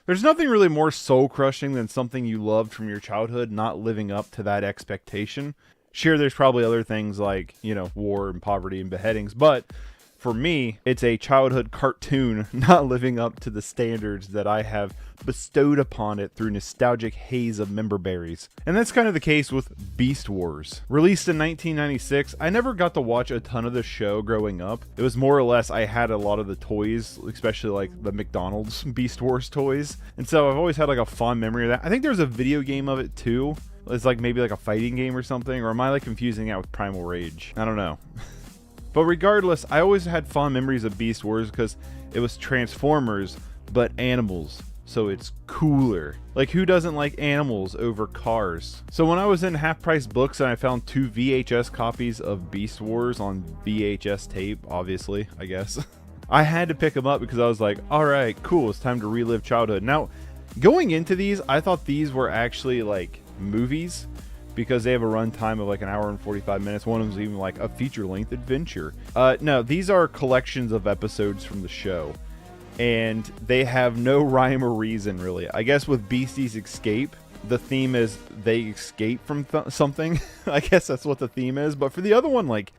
There's nothing really more soul-crushing than something you loved from your childhood not living up to that expectation. Sure, there's probably other things like, you know, war and poverty and beheadings, but for me, it's a childhood cartoon not living up to the standards that I have bestowed upon it through nostalgic haze of member berries. And that's kind of the case with Beast Wars. Released in 1996, I never got to watch a ton of the show growing up. It was more or less I had a lot of the toys, especially like the McDonald's Beast Wars toys. And so I've always had like a fond memory of that. I think there's a video game of it too. It's like maybe like a fighting game or something, or am I like confusing it with Primal Rage? I don't know. But regardless, I always had fond memories of Beast Wars because it was Transformers, but animals. So it's cooler. Like, who doesn't like animals over cars? So when I was in Half Price Books and I found 2 VHS copies of Beast Wars on VHS tape, obviously, I guess, I had to pick them up because I was like, alright, cool, it's time to relive childhood. Now, going into these, I thought these were actually like movies, because they have a runtime of like an hour and 45 minutes. One of them is even like a feature-length adventure. No, these are collections of episodes from the show, and they have no rhyme or reason, really. I guess with Beastie's Escape, the theme is they escape from something. I guess that's what the theme is. But for the other one, like,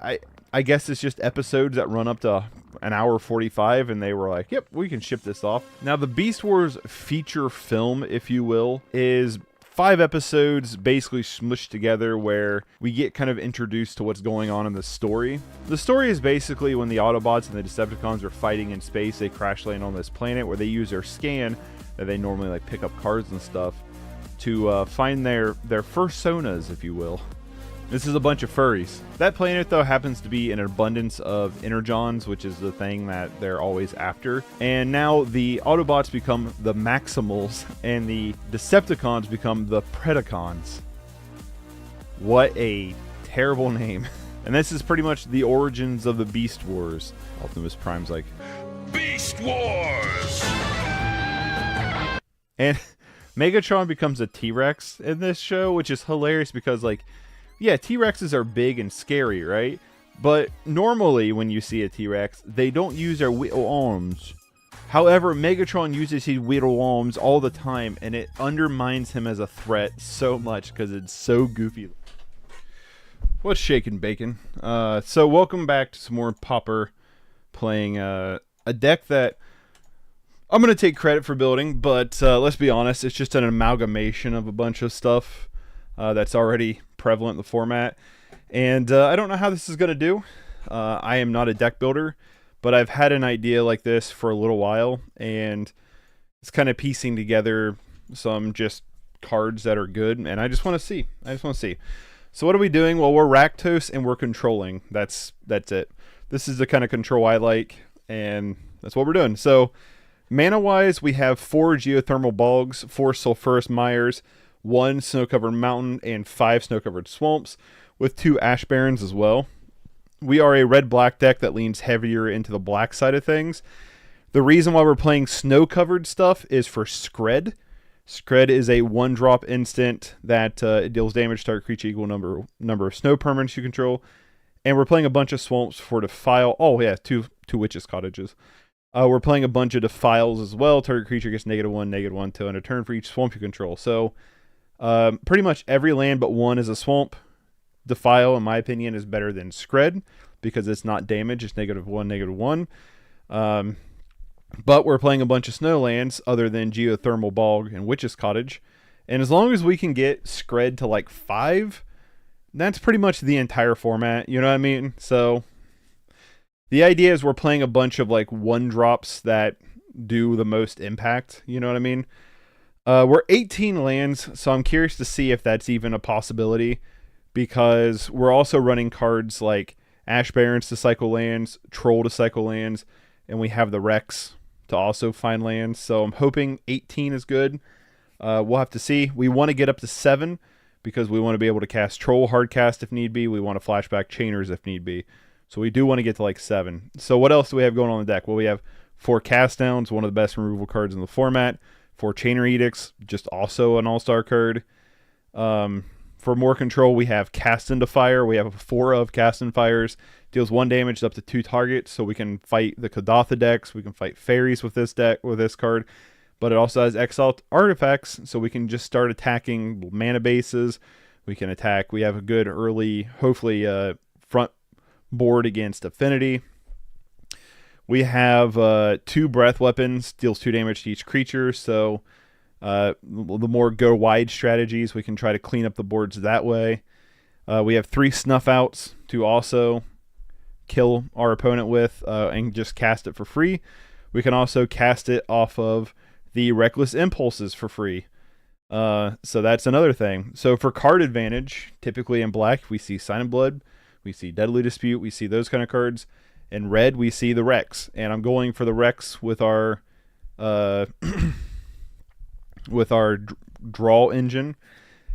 I guess it's just episodes that run up to an hour 45, and they were like, yep, we can ship this off. Now, the Beast Wars feature film, if you will, is 5 episodes basically smushed together where we get kind of introduced to what's going on in the story. The story is basically when the Autobots and the Decepticons are fighting in space, they crash land on this planet where they use their scan that they normally like pick up cards and stuff to find their fursonas, if you will. This is a bunch of furries. That planet, though, happens to be an abundance of energons, which is the thing that they're always after. And now the Autobots become the Maximals, and the Decepticons become the Predacons. What a terrible name. And this is pretty much the origins of the Beast Wars. Optimus Prime's like, Beast Wars! And Megatron becomes a T-Rex in this show, which is hilarious because, like, yeah, T-Rexes are big and scary, right? But normally when you see a T-Rex, they don't use their little arms. However, Megatron uses his little arms all the time, and it undermines him as a threat so much because it's so goofy. What's shaking, bacon? So welcome back to some more Pauper, playing a deck that I'm going to take credit for building, but let's be honest, it's just an amalgamation of a bunch of stuff that's already prevalent in the format, and I don't know how this is going to do. I am not a deck builder, but I've had an idea like this for a little while, and it's kind of piecing together some just cards that are good, and I just want to see. So what are we doing? Well, we're Rakdos and we're controlling. That's it. This is the kind of control I like, and that's what we're doing. So mana-wise, we have 4 geothermal bogs, 4 sulfurous mires, 1 snow-covered mountain, and 5 snow-covered swamps, with 2 ash barrens as well. We are a red-black deck that leans heavier into the black side of things. The reason why we're playing snow-covered stuff is for Scred. Scred is a 1-drop instant that it deals damage to target creature equal number of snow permanents you control. And we're playing a bunch of swamps for Defile. Oh yeah, two witches' cottages. We're playing a bunch of Defiles as well. Target creature gets -1/-1 till end of turn for each swamp you control. So pretty much every land but 1 is a swamp. Defile, in my opinion, is better than Scred because it's not damage. It's -1/-1. But we're playing a bunch of snow lands other than Geothermal Bog and Witch's Cottage. And as long as we can get Scred to like 5, that's pretty much the entire format. You know what I mean? So the idea is we're playing a bunch of like 1-drops that do the most impact. You know what I mean? We're 18 lands, so I'm curious to see if that's even a possibility, because we're also running cards like Ash Barrens to cycle lands, Troll to cycle lands, and we have the Rex to also find lands. So I'm hoping 18 is good. We'll have to see. We want to get up to 7 because we want to be able to cast Troll hardcast if need be. We want to flashback Chainers if need be. So we do want to get to like 7. So what else do we have going on the deck? Well, we have 4 Cast Downs, one of the best removal cards in the format. 4 Chainer Edicts, just also an all-star card. For more control, we have Cast into Fire. We have 4 of Cast in Fires. Deals 1 damage to up to 2 targets, so we can fight the Kadatha decks. We can fight fairies with this deck, with this card. but it also has exalt artifacts, so we can just start attacking mana bases. We can attack. We have a good early, hopefully, front board against Affinity. We have 2 breath weapons, deals 2 damage to each creature, so the more go wide strategies, we can try to clean up the boards that way. We have 3 snuff outs to also kill our opponent with and just cast it for free. We can also cast it off of the Reckless Impulses for free. So that's another thing. So for card advantage, typically in black, we see Sign of Blood, we see Deadly Dispute, we see those kind of cards. In red, we see the Rex, and I'm going for the Rex with our with our draw engine.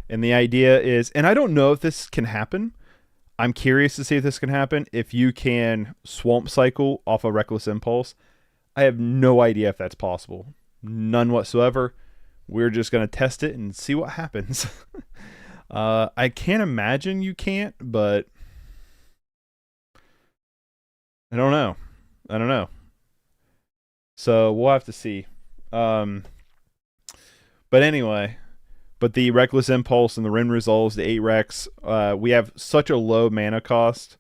And the idea is, and I don't know if this can happen. I'm curious to see if this can happen. If you can Swamp Cycle off a Reckless Impulse, I have no idea if that's possible. None whatsoever. We're just going to test it and see what happens. I can't imagine you can't, but I don't know. So we'll have to see. But anyway, the Reckless Impulse and the Rin Resolves, the 8 Rex, we have such a low mana cost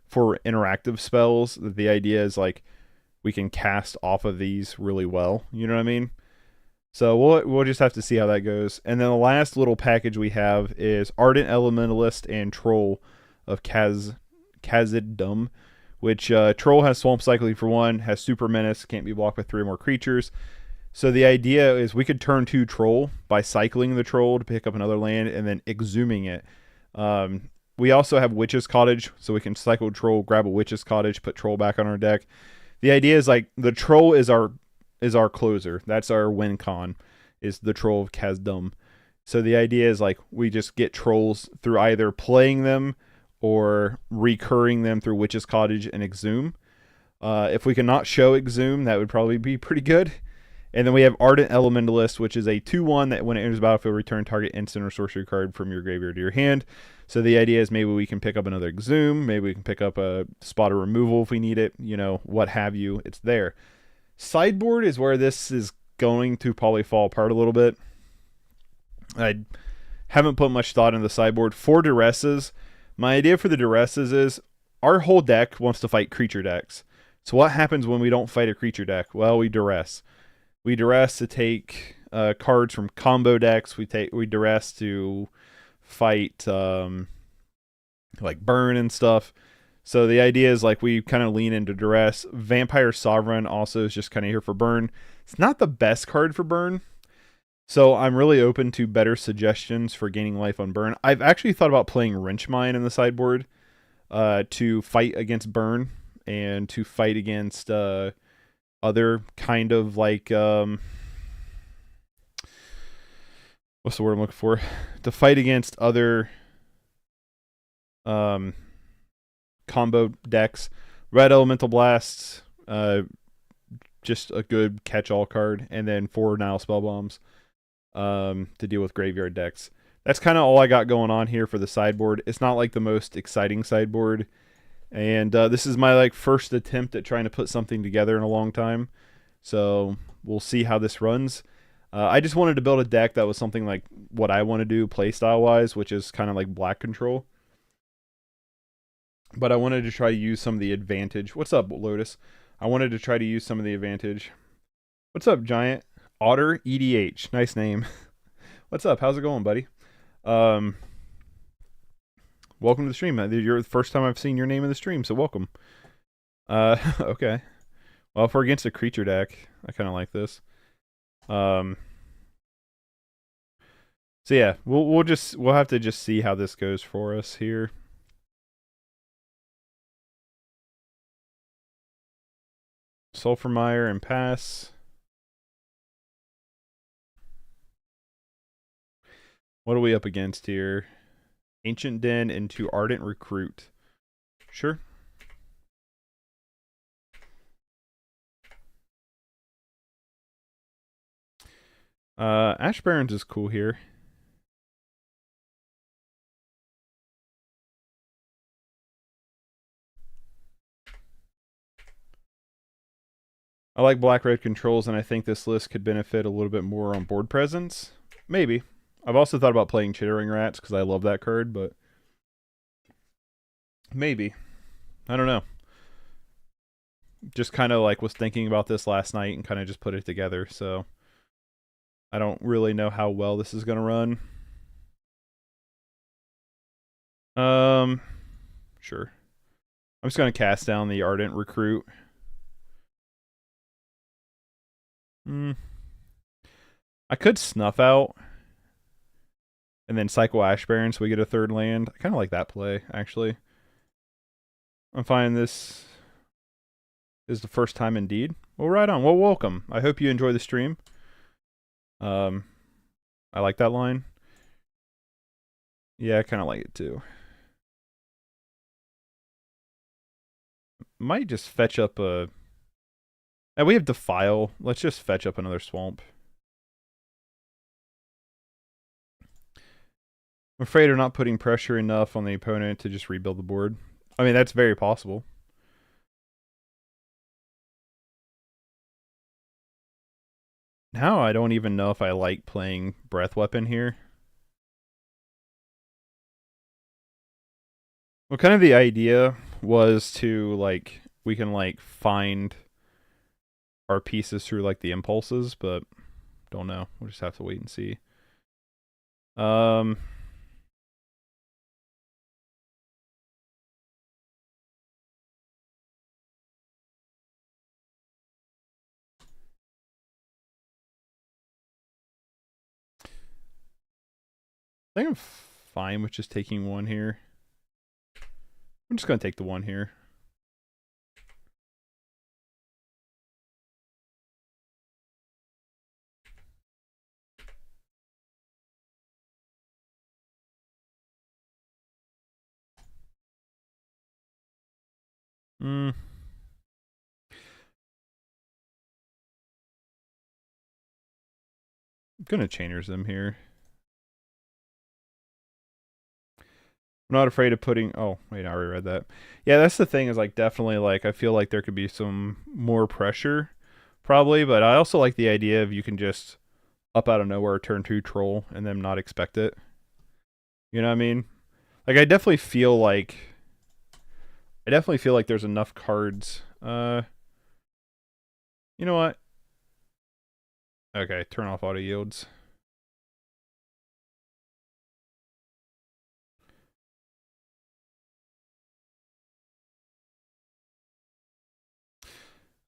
for interactive spells that the idea is like we can cast off of these really well. You know what I mean? So we'll just have to see how that goes. And then the last little package we have is Ardent Elementalist and Troll of Khazad-dûm, which Troll has Swamp Cycling for 1, has Super Menace, can't be blocked by 3 or more creatures. So the idea is we could turn 2 Troll by cycling the Troll to pick up another land and then exhuming it. We also have Witch's Cottage, so we can cycle Troll, grab a Witch's Cottage, put Troll back on our deck. The idea is like the Troll is our closer. That's our win con, is the Troll of Khazad-dûm. So the idea is like we just get Trolls through either playing them or recurring them through Witch's Cottage and Exhume. If we cannot show Exhume, that would probably be pretty good. And then we have Ardent Elementalist, which is a 2/1 that when it enters the battlefield, return target instant or sorcery card from your graveyard to your hand. So the idea is maybe we can pick up another Exhume, maybe we can pick up a Spot of Removal if we need it, you know, what have you. It's there. Sideboard is where this is going to probably fall apart a little bit. I haven't put much thought into the sideboard. For Duresses, my idea for the Duresses is our whole deck wants to fight creature decks. So what happens when we don't fight a creature deck? Well, we Duress. We Duress to take cards from combo decks. We Duress to fight like burn and stuff. So the idea is like we kind of lean into Duress. Vampire Sovereign also is just kind of here for burn. It's not the best card for burn. So I'm really open to better suggestions for gaining life on burn. I've actually thought about playing Wrench Mine in the sideboard to fight against burn and to fight against other kind of like what's the word I'm looking for? To fight against other combo decks. Red Elemental Blasts, just a good catch-all card, and then 4 Nile Spellbombs to deal with graveyard decks. That's kind of all I got going on here for the sideboard. It's not like the most exciting sideboard, and this is my like first attempt at trying to put something together in a long time. So we'll see how this runs. I just wanted to build a deck that was something like what I want to do playstyle-wise, which is kind of like black control. But I wanted to try to use some of the advantage. What's up, Lotus? I wanted to try to use some of the advantage. What's up, Giant? Otter EDH. Nice name. What's up? How's it going, buddy? Welcome to the stream. You're the first time I've seen your name in the stream, so welcome. Okay. Well, if we're against a creature deck, I kind of like this. So yeah, we'll have to just see how this goes for us here. Sulfurmire and pass. What are we up against here? Ancient Den into Ardent Recruit. Sure. Ash Barrens is cool here. I like black-red controls, and I think this list could benefit a little bit more on board presence. Maybe. I've also thought about playing Chittering Rats because I love that card, but maybe. I don't know. Just kind of like was thinking about this last night and kind of just put it together, so I don't really know how well this is going to run. Sure. I'm just going to cast down the Ardent Recruit. I could Snuff Out and then Cycle Ash Baron so we get a third land. I kind of like that play, actually. I'm finding this is the first time indeed. Well, right on. Well, welcome. I hope you enjoy the stream. I like that line. Yeah, I kind of like it too. Might just fetch up a... And we have Defile. Let's just fetch up another Swamp. I'm afraid of not putting pressure enough on the opponent to just rebuild the board. I mean, that's very possible. Now I don't even know if I like playing Breath Weapon here. Well, kind of the idea was to, like, we can, like, find our pieces through, like, the impulses, but don't know. We'll just have to wait and see. I think I'm fine with just taking one here. I'm just going to take the one here. I'm going to Chainers them here. I'm not afraid of putting... Oh, wait, I already read that. Yeah, that's the thing is, like, definitely, like, I feel like there could be some more pressure, probably, but I also like the idea of you can just up out of nowhere turn 2 Troll and then not expect it. You know what I mean? Like, I definitely feel like there's enough cards. You know what? Okay, turn off auto yields.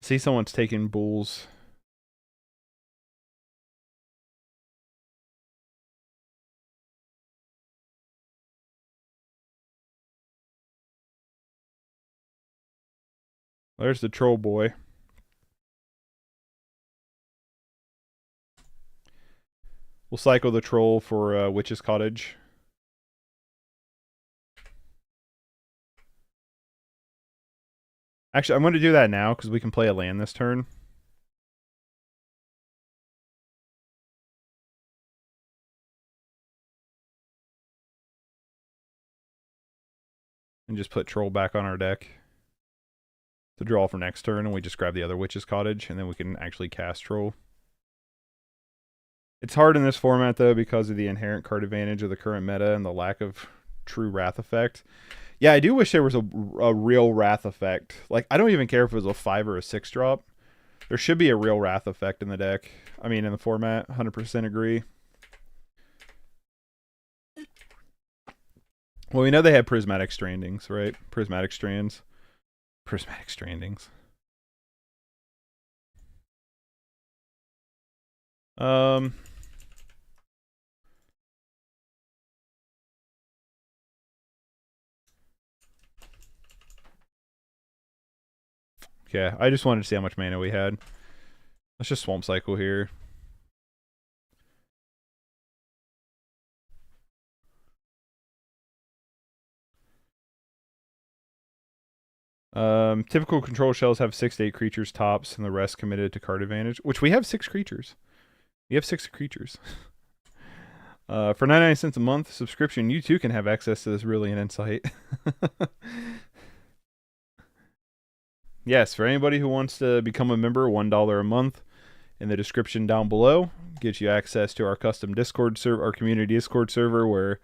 See, someone's taking bulls. There's the troll boy. We'll cycle the troll for Witch's Cottage. Actually, I'm going to do that now because we can play a land this turn. And just put troll back on our deck to draw for next turn, and we just grab the other Witch's Cottage, and then we can actually cast troll. It's hard in this format, though, because of the inherent card advantage of the current meta and the lack of true Wrath effect. Yeah, I do wish there was a real Wrath effect. Like, I don't even care if it was a 5 or a 6 drop. There should be a real Wrath effect in the deck. I mean, in the format. 100% agree. Well, we know they have Prismatic Strandings, right? Prismatic Strands. Prismatic Strandings. Yeah, I just wanted to see how much mana we had. Let's just Swamp Cycle here. Typical control shells have 6 to 8 creatures tops, and the rest committed to card advantage. Which we have 6 creatures. We have 6 creatures. For 99 cents a month subscription, you too can have access to this brilliant insight. yes, for anybody who wants to become a member, $1 a month in the description down below gets you access to our custom Discord server, our community Discord server, where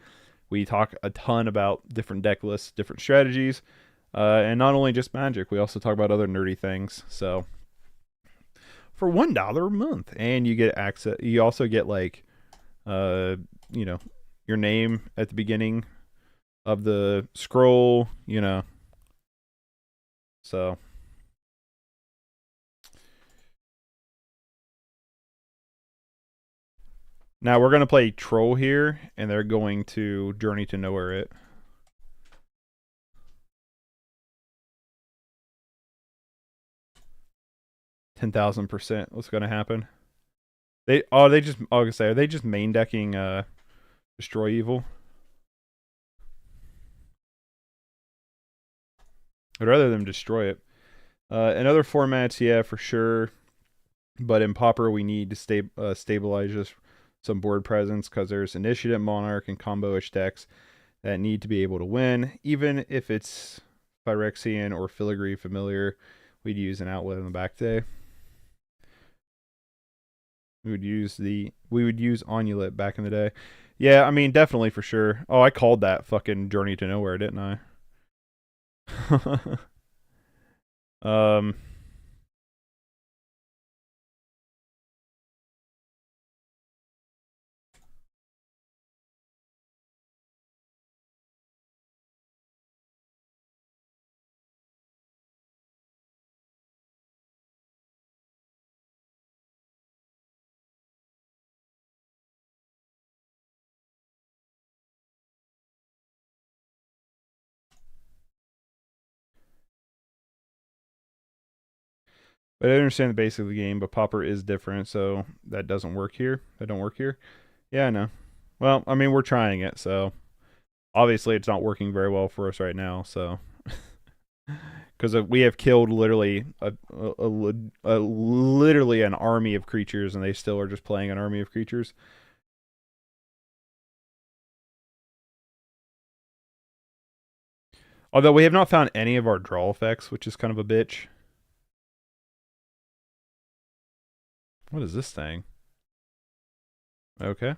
we talk a ton about different deck lists, different strategies, and not only just Magic. We also talk about other nerdy things. So for $1 a month, and you get access. You also get like, you know, your name at the beginning of the scroll. You know, so. Now we're going to play Troll here, and they're going to Journey to Nowhere it. $10,000%. What's going to happen? They just, I was gonna say, are they just main decking Destroy Evil? I'd rather them destroy it. In other formats, yeah, for sure. But in Pauper, we need to stabilize just some board presence, because there's Initiative, Monarch, and combo-ish decks that need to be able to win. Even if it's Phyrexian or Filigree Familiar, we'd use an outlet in the back day. We would use Onulet back in the day. Yeah, I mean, definitely for sure. Oh, I called that fucking Journey to Nowhere, didn't I? um but I understand the basic of the game, but Pauper is different, so that doesn't work here. That don't work here. Yeah, I know. Well, I mean, we're trying it, so obviously it's not working very well for us right now, so because we have killed literally literally an army of creatures, and they still are just playing an army of creatures. Although we have not found any of our draw effects, which is kind of a bitch. What is this thing? Okay.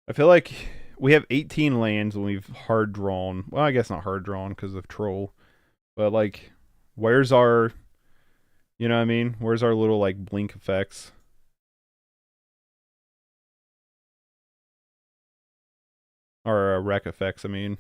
I feel like we have 18 lands and we've hard drawn. Well, I guess not hard drawn because of Troll. But, like, where's our. You know what I mean? Where's our little, like, blink effects? Or wreck effects, I mean.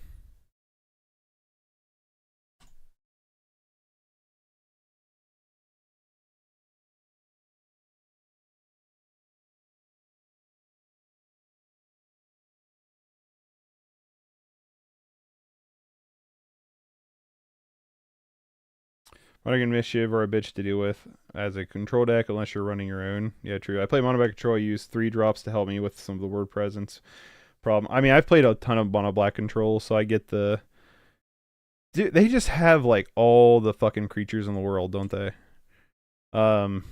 Running Mischief or a bitch to deal with as a control deck unless you're running your own. Yeah, true. I play Mono Black Control. I use 3 drops to help me with some of the word presence problem. I mean, I've played a ton of Mono Black Control, so I get the. Dude, they just have like all the fucking creatures in the world, don't they? Um.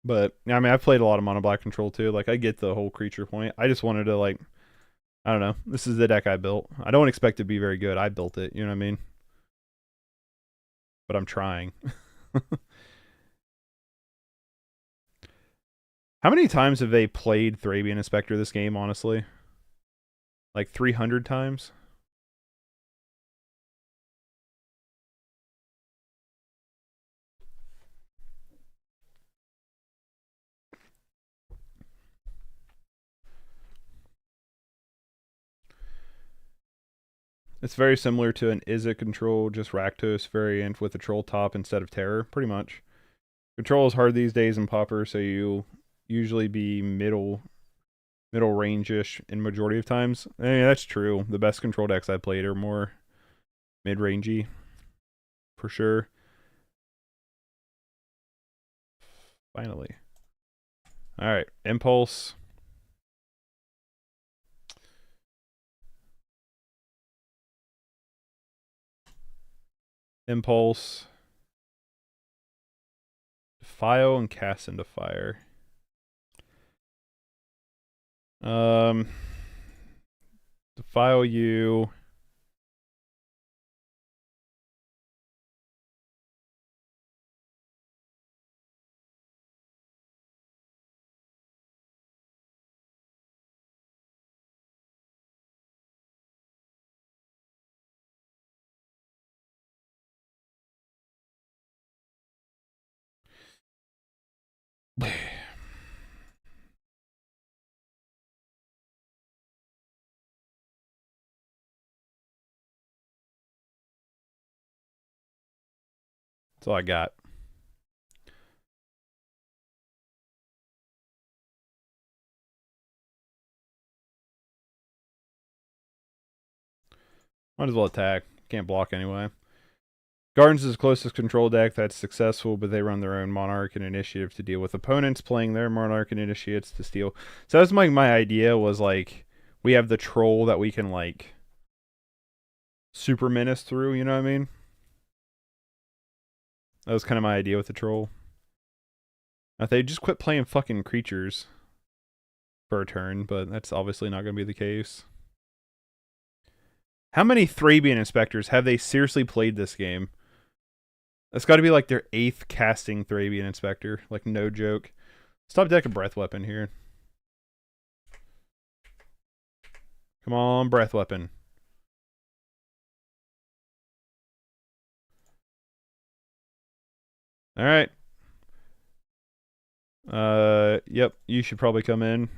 But I mean, I've played a lot of Mono Black Control too. Like, I get the whole creature point. I just wanted to, like, I don't know. This is the deck I built. I don't expect it to be very good. I built it. You know what I mean? But I'm trying. How many times have they played Thrabian Inspector this game, honestly? Like 300 times? It's very similar to an Izzet Control, just Rakdos variant with a Troll top instead of Terror, pretty much. Control is hard these days in Pauper, so you usually be middle range-ish in majority of times. I mean, that's true. The best control decks I played are more mid-rangey, for sure. Finally. All right, Impulse. Impulse. Defile and Cast into Fire. Defile you. That's all I got. Might as well attack. Can't block anyway. Gardens is the closest control deck that's successful, but they run their own Monarch and Initiative to deal with opponents playing their Monarch and Initiates to steal. So that's my idea was like, we have the Troll that we can like super menace through, you know what I mean? That was kind of my idea with the Troll. If they just quit playing fucking creatures for a turn, but that's obviously not going to be the case. How many Thrabian Inspectors have they seriously played this game? That's got to be like their 8th casting Thrabian Inspector. Like, no joke. Stop deck a Breath Weapon here. Come on, Breath Weapon. Alright. Yep, you should probably come in.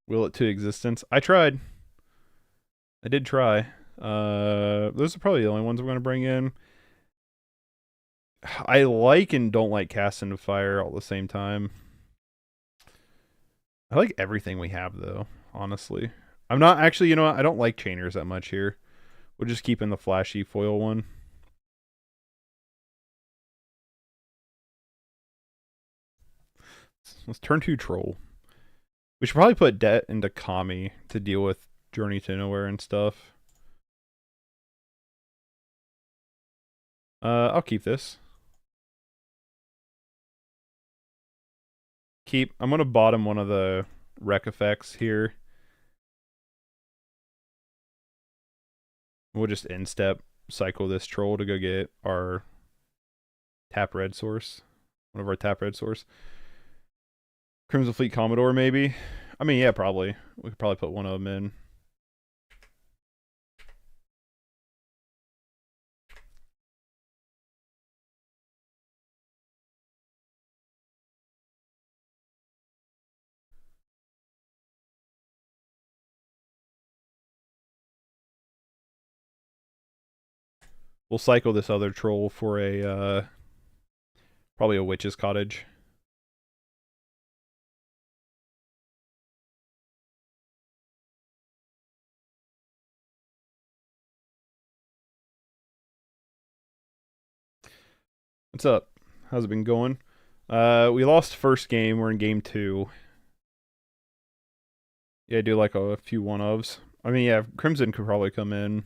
Will it to existence. I tried. I did try. Those are probably the only ones I'm going to bring in. I like and don't like Cast into Fire all at the same time. I like everything we have, though, honestly. I'm not actually, you know what? I don't like Chainers that much here. We'll just keep in the flashy foil one. Let's turn 2 Troll. We should probably put Debt into Kami to deal with Journey to Nowhere and stuff. I'll keep this. I'm gonna bottom one of the Wreck effects here. We'll just instep cycle this Troll to go get our tap red source. One of our tap red source. Crimson Fleet Commodore, maybe? I mean, yeah, probably. We could probably put one of them in. We'll cycle this other Troll for a, probably a Witch's Cottage. What's up? How's it been going? We lost first game. We're in game 2. Yeah, do like a few one-ofs. I mean, yeah, Crimson could probably come in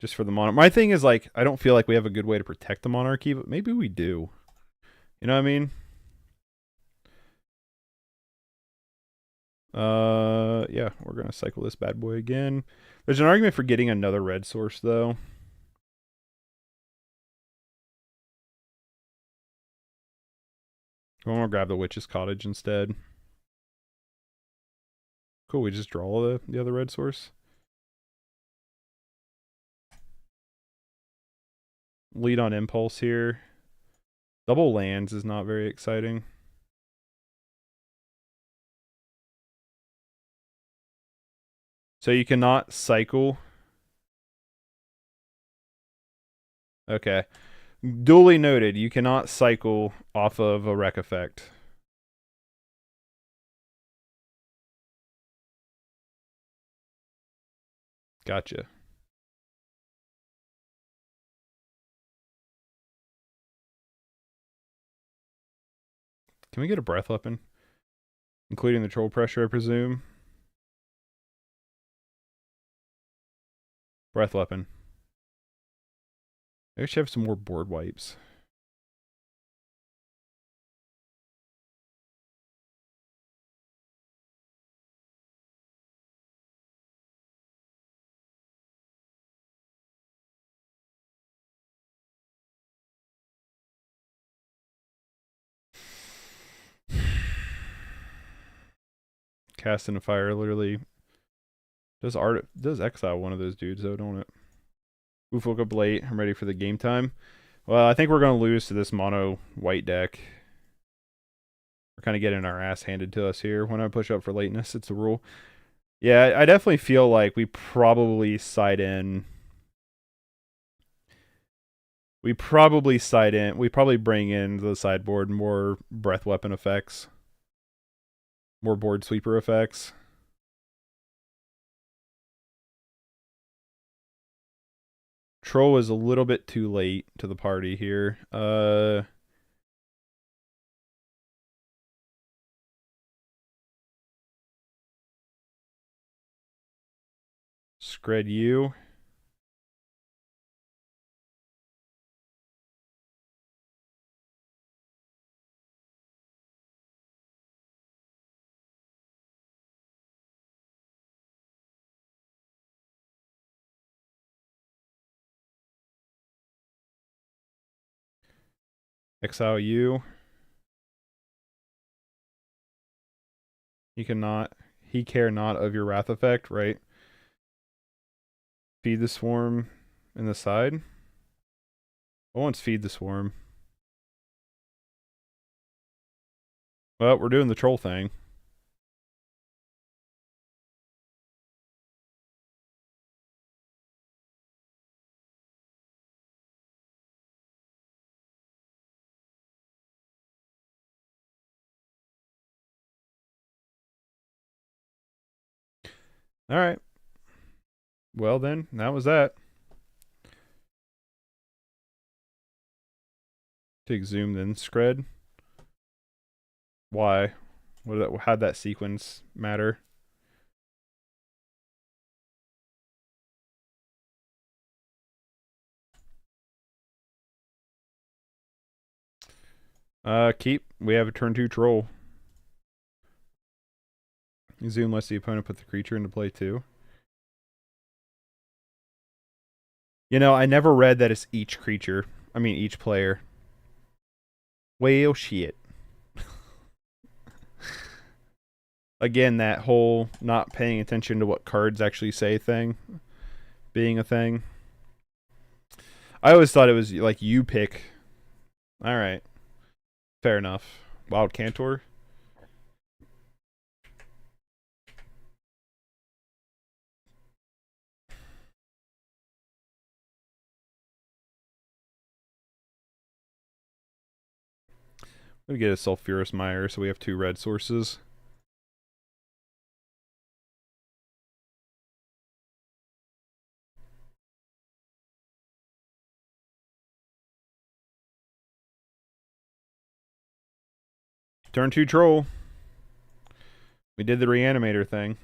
just for the Monarch. My thing is, like, I don't feel like we have a good way to protect the Monarchy, but maybe we do. You know what I mean? Yeah, we're going to cycle this bad boy again. There's an argument for getting another red source, though. I'm going to grab the Witch's Cottage instead. Cool, we just draw the other red source. Lead on Impulse here. Double lands is not very exciting. So you cannot cycle. Okay. Duly noted, you cannot cycle off of a wreck effect. Gotcha. Can we get a breath weapon? Including the troll pressure, I presume. Breath weapon. Maybe we should have some more board wipes. Cast into fire literally does exile one of those dudes though, don't it? Oof, woke up late. I'm ready for the game time. Well, I think we're gonna lose to this mono white deck. We're kind of getting our ass handed to us here. When I push up for lateness, it's a rule. Yeah, I definitely feel like we probably side in. We probably bring in the sideboard more breath weapon effects. More board sweeper effects. Troll is a little bit too late to the party here. Scred you. Exile you. He care not of your wrath effect, right? Feed the swarm in the side. I want to feed the swarm. Well, we're doing the troll thing. All right. Well then, that was that. Take zoom then scred. Why? How'd that sequence matter? Keep. We have a turn 2 troll. Zoom lets the opponent put the creature into play too. You know, I never read that it's each creature. I mean, each player. Well, shit. Again, that whole not paying attention to what cards actually say thing being a thing. I always thought it was like you pick. All right. Fair enough. Wild Cantor. We get a Sulphurous Mire, so we have 2 red sources. Turn 2 troll. We did the reanimator thing.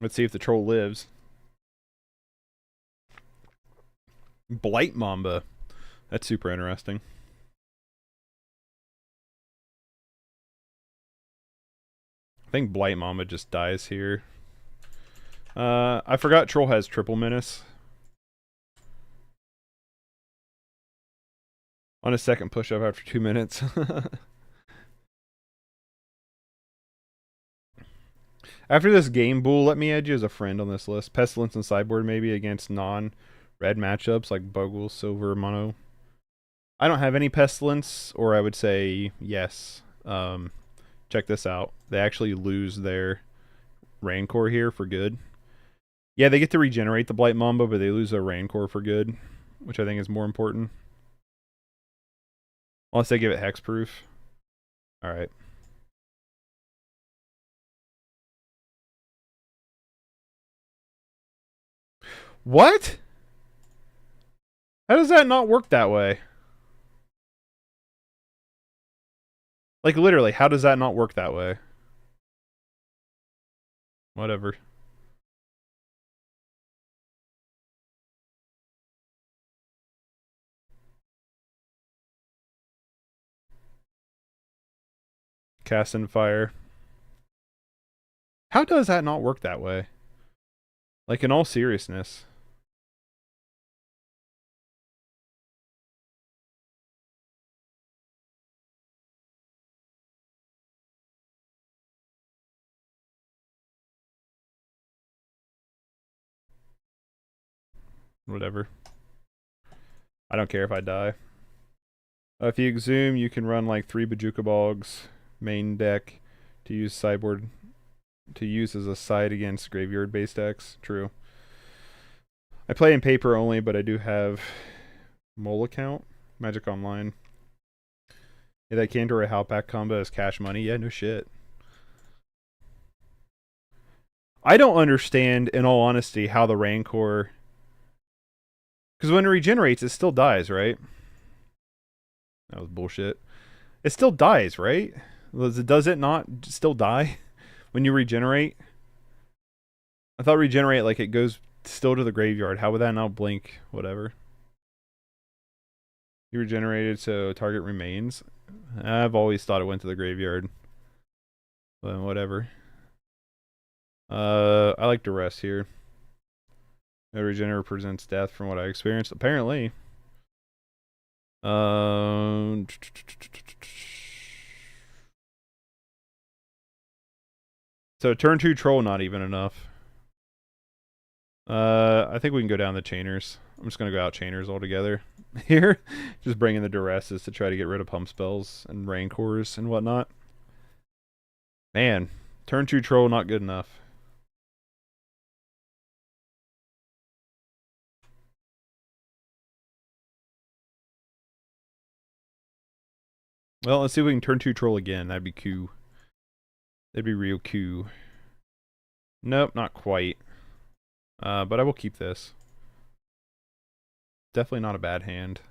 Let's see if the troll lives. Blight Mamba. That's super interesting. I think Blight Mamba just dies here. I forgot troll has triple menace. On a second push up after 2 minutes. After this game, Bull, let me add you as a friend on this list. Pestilence and Sideboard maybe against non-red matchups like Bogle, Silver, Mono. I don't have any Pestilence, or I would say yes. Check this out. They actually lose their Rancor here for good. Yeah, they get to regenerate the Blight Mamba, but they lose their Rancor for good, which I think is more important. Unless they give it hexproof. Alright. What? How does that not work that way? Like, literally, how does that not work that way? Whatever. Cast and fire. How does that not work that way? Like, in all seriousness. Whatever. I don't care if I die. If you exhume, you can run like 3 Bajuka Bogs main deck to use sideboard to use as a side against graveyard based decks. True. I play in paper only, but I do have Mole account, Magic Online. Yeah, that Candor a Halpack combo is cash money. Yeah, no shit. I don't understand, in all honesty, how the Rancor. Because when it regenerates, it still dies, right? That was bullshit. It still dies, right? Does it not still die when you regenerate? I thought regenerate, like, it goes still to the graveyard. How would that not blink? Whatever. You regenerated, so target remains. I've always thought it went to the graveyard. But whatever. I like duress here. The regenerate represents death from what I experienced. Apparently. So turn 2 troll, not even enough. I think we can go down the chainers. I'm just gonna go out chainers altogether here. Just bring in the duresses to try to get rid of pump spells and rancors and whatnot. Man, turn 2 troll, not good enough. Well, let's see if we can turn 2 troll again. That'd be cool. That'd be real cool. Nope, not quite. But I will keep this. Definitely not a bad hand.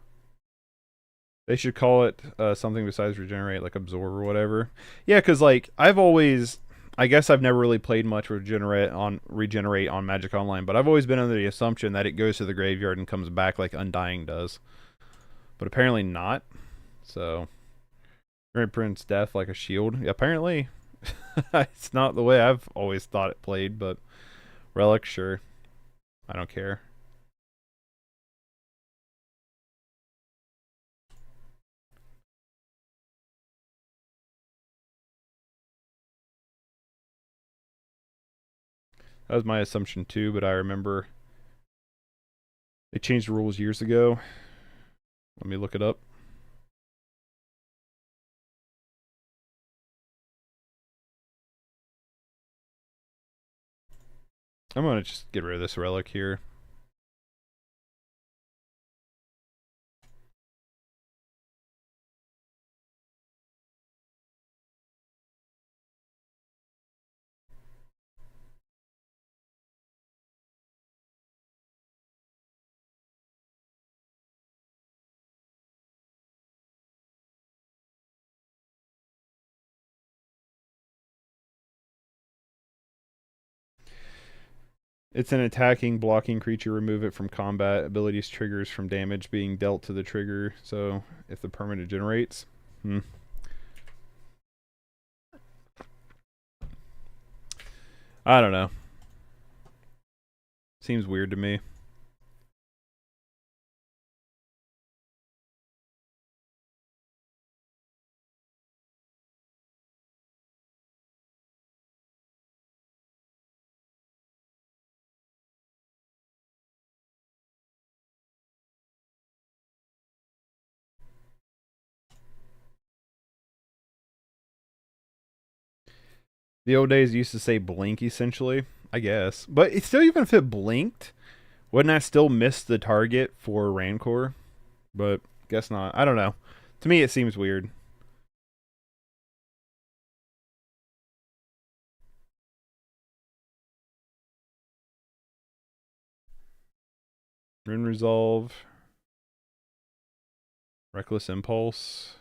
They should call it something besides regenerate, like absorb or whatever. Yeah, because like I guess I've never really played much regenerate on Magic Online, but I've always been under the assumption that it goes to the graveyard and comes back like Undying does. But apparently not. So, Prince Death like a shield. Yeah, apparently, it's not the way I've always thought it played. But Relic, sure. I don't care. That was my assumption too, but I remember they changed the rules years ago. Let me look it up. I'm gonna just get rid of this relic here. It's an attacking, blocking creature. Remove it from combat. Abilities triggers from damage being dealt to the trigger. So if the permanent generates. I don't know. Seems weird to me. The old days used to say blink, essentially. I guess. But it's still, even if it blinked, wouldn't I still miss the target for Rancor? But guess not. I don't know. To me, it seems weird. Rune Resolve. Reckless Impulse.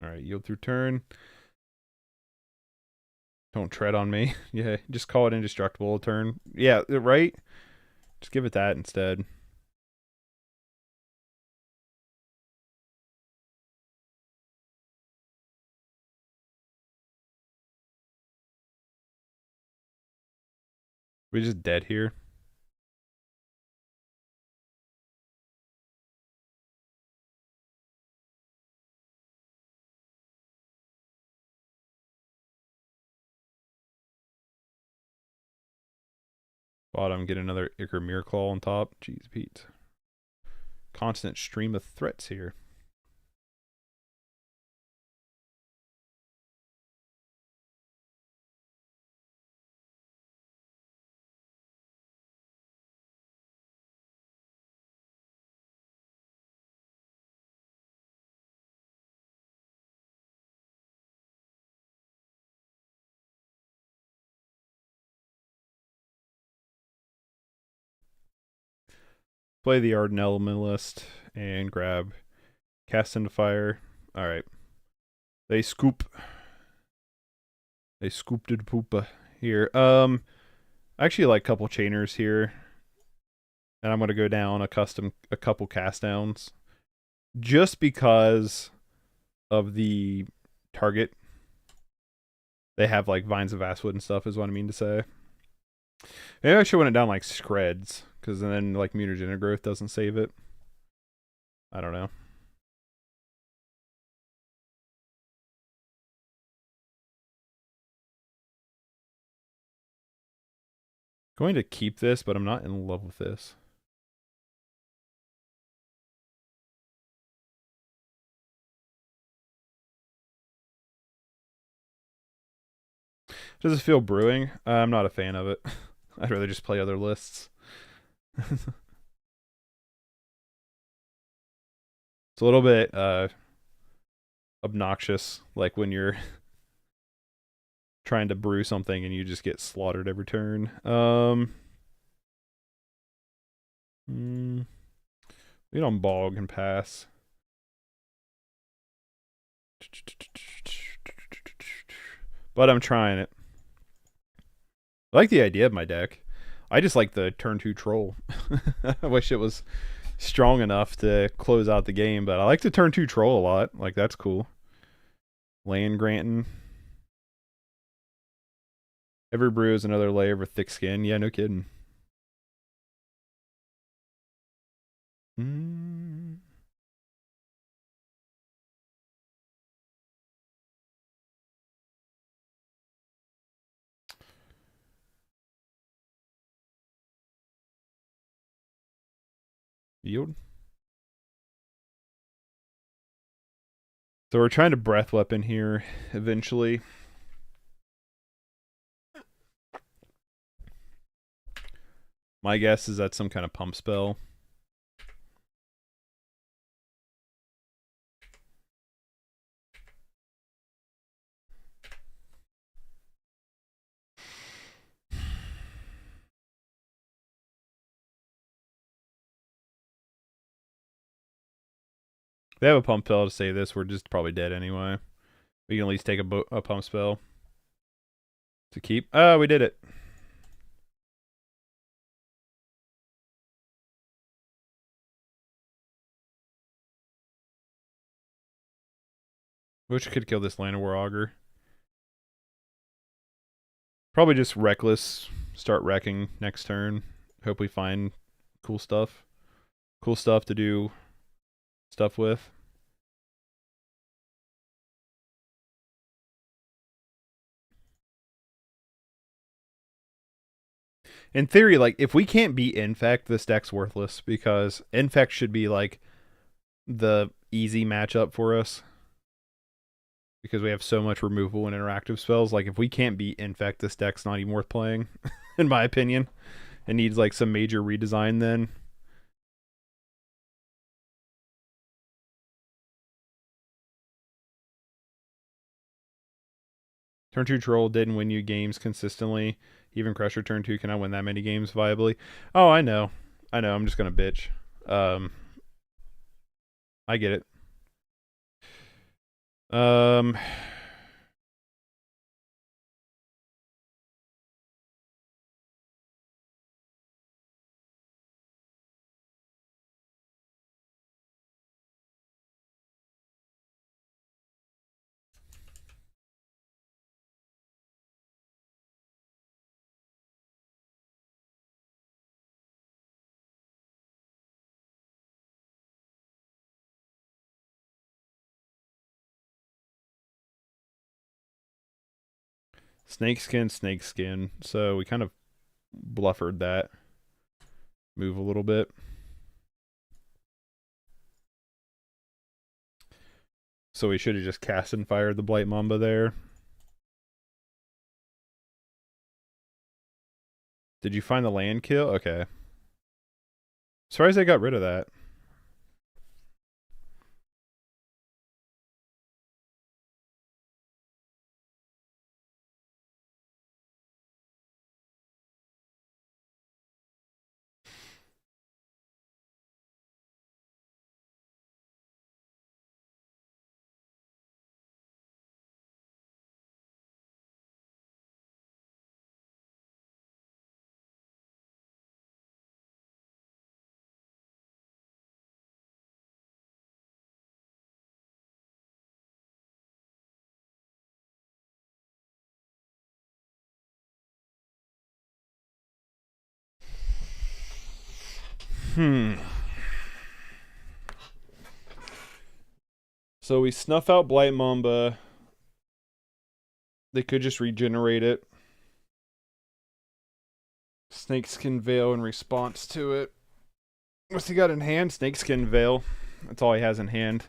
Alright, yield through turn. Don't tread on me. Yeah, just call it indestructible a turn. Yeah, right? Just give it that instead. We just dead here. Bottom, get another Ichor Miraclaw on top. Jeez, Pete. Constant stream of threats here. Play the Arden Elementalist and grab Cast into Fire. Alright. They scoop. They scooped it poopa here. I actually like couple chainers here. And I'm gonna go down a couple cast downs. Just because of the target. They have like Vines of Vastwood and stuff is what I mean to say. Maybe I should went it down like Screds, because then like Mutagen Growth doesn't save it. I don't know. Going to keep this, but I'm not in love with this. Does it feel brewing? I'm not a fan of it. I'd rather just play other lists. It's a little bit obnoxious, like when you're trying to brew something and you just get slaughtered every turn. We don't bog and pass. But I'm trying it. I like the idea of my deck. I just like the turn 2 troll. I wish it was strong enough to close out the game, but I like the turn 2 troll a lot. Like, that's cool. Land granting. Every brew is another layer of a thick skin. Yeah, no kidding. Yield. So we're trying to breath weapon here eventually. My guess is that's some kind of pump spell. If they have a pump spell to save this, we're just probably dead anyway. We can at least take a pump spell to keep. Oh, we did it. Wish I could kill this Llanowar Augur. Probably just reckless. Start wrecking next turn. Hope we find cool stuff. Cool stuff to do stuff with. In theory, like, if we can't beat Infect, this deck's worthless, because Infect should be, like, the easy matchup for us. Because we have so much removal and interactive spells. Like, if we can't beat Infect, this deck's not even worth playing, in my opinion. It needs, like, some major redesign then. Turn 2 Troll didn't win you games consistently. Even Crusher turn 2 cannot win that many games viably. Oh, I know. I'm just going to bitch. I get it. Snakeskin. So we kind of bluffered that move a little bit. So we should have just cast and fired the Blight Mamba there. Did you find the land kill? Okay. Surprised they got rid of that. So we snuff out Blight Mamba. They could just regenerate it. Snakeskin Veil in response to it. What's he got in hand? Snakeskin Veil. That's all he has in hand.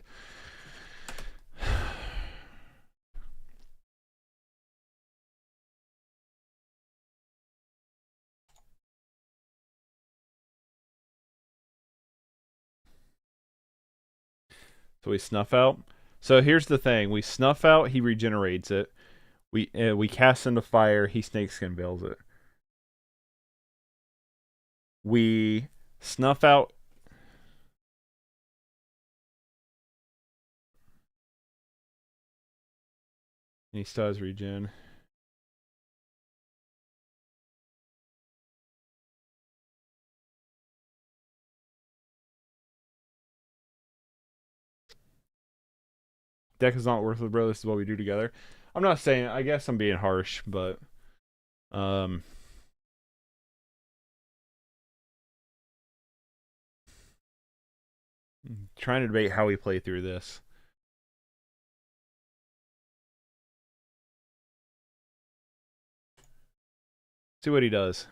So we snuff out. So here's the thing: we snuff out, he regenerates it. We cast into fire, he Snakeskin Veils it. We snuff out. And he still has regen. Deck is not worthless, bro. This is what we do together. I'm not saying. I guess I'm being harsh, but trying to debate how we play through this. See what he does.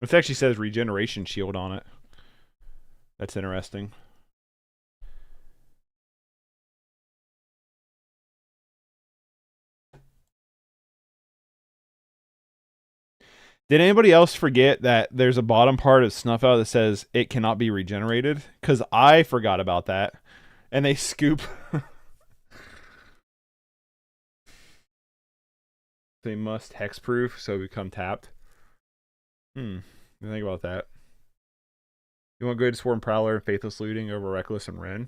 It actually says regeneration shield on it. That's interesting. Did anybody else forget that there's a bottom part of Snuff Out that says it cannot be regenerated? Because I forgot about that. And they scoop. They must hexproof, so become tapped. Think about that. You want Good Swarm Prowler and Faithless Looting over Reckless and Ren?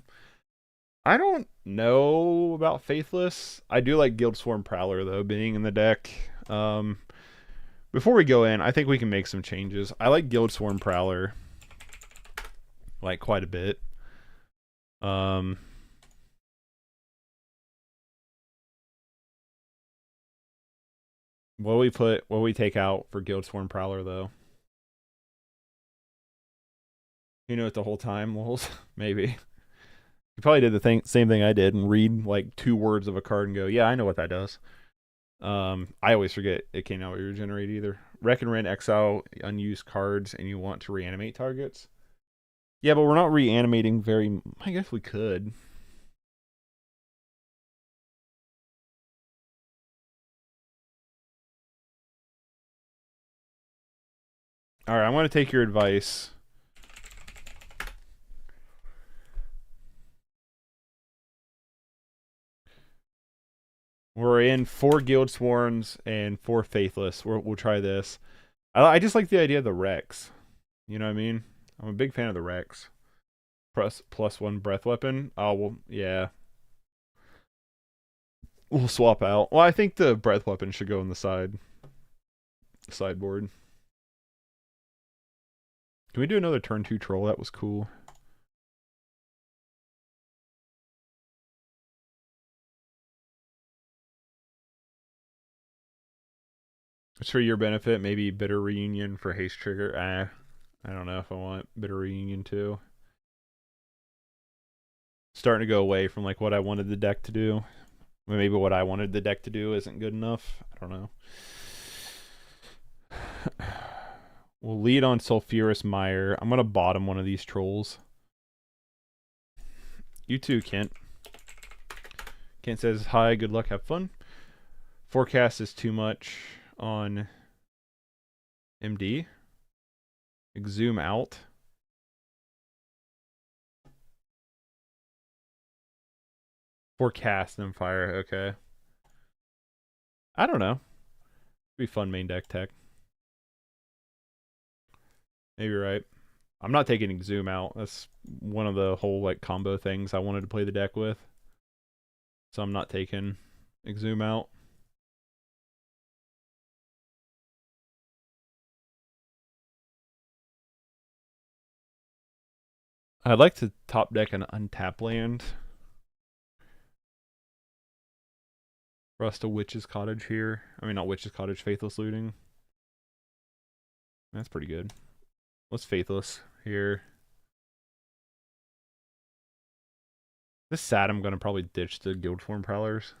I don't know about Faithless. I do like Guild Swarm Prowler, though, being in the deck. Before we go in, I think we can make some changes. I like Guild Swarm Prowler, like, quite a bit. What do we put? What do we take out for Guildsworn Prowler though? You know it the whole time, Lulz? Maybe. You probably did the same thing I did and read like 2 words of a card and go, yeah, I know what that does. I always forget it can't out regenerate either. Wreck and Rend, exile unused cards, and you want to reanimate targets. Yeah, but we're not reanimating very. I guess we could. All right, I'm going to take your advice. We're in 4 Guildsworns and 4 Faithless. We'll try this. I just like the idea of the Rex. You know what I mean? I'm a big fan of the Rex. +1 breath weapon. Oh, well, yeah. We'll swap out. Well, I think the breath weapon should go on the sideboard. Can we do another turn 2 troll? That was cool. It's for your benefit. Maybe Bitter Reunion for haste trigger. I don't know if I want Bitter Reunion too. Starting to go away from like what I wanted the deck to do. Maybe what I wanted the deck to do isn't good enough. I don't know. We'll lead on Sulfurous Mire. I'm going to bottom one of these trolls. You too, Kent. Kent says, hi, good luck, have fun. Forecast is too much on MD. Zoom out. Forecast and fire, okay. I don't know. Be fun main deck tech. Maybe you're right. I'm not taking Zoom out. That's one of the whole like combo things I wanted to play the deck with. So I'm not taking Zoom out. I'd like to top deck an untap land. Rust a Witch's Cottage here. I mean, not Witch's Cottage, Faithless Looting. That's pretty good. Let's Faithless here. This sad, I'm going to probably ditch the Guildform Prowlers.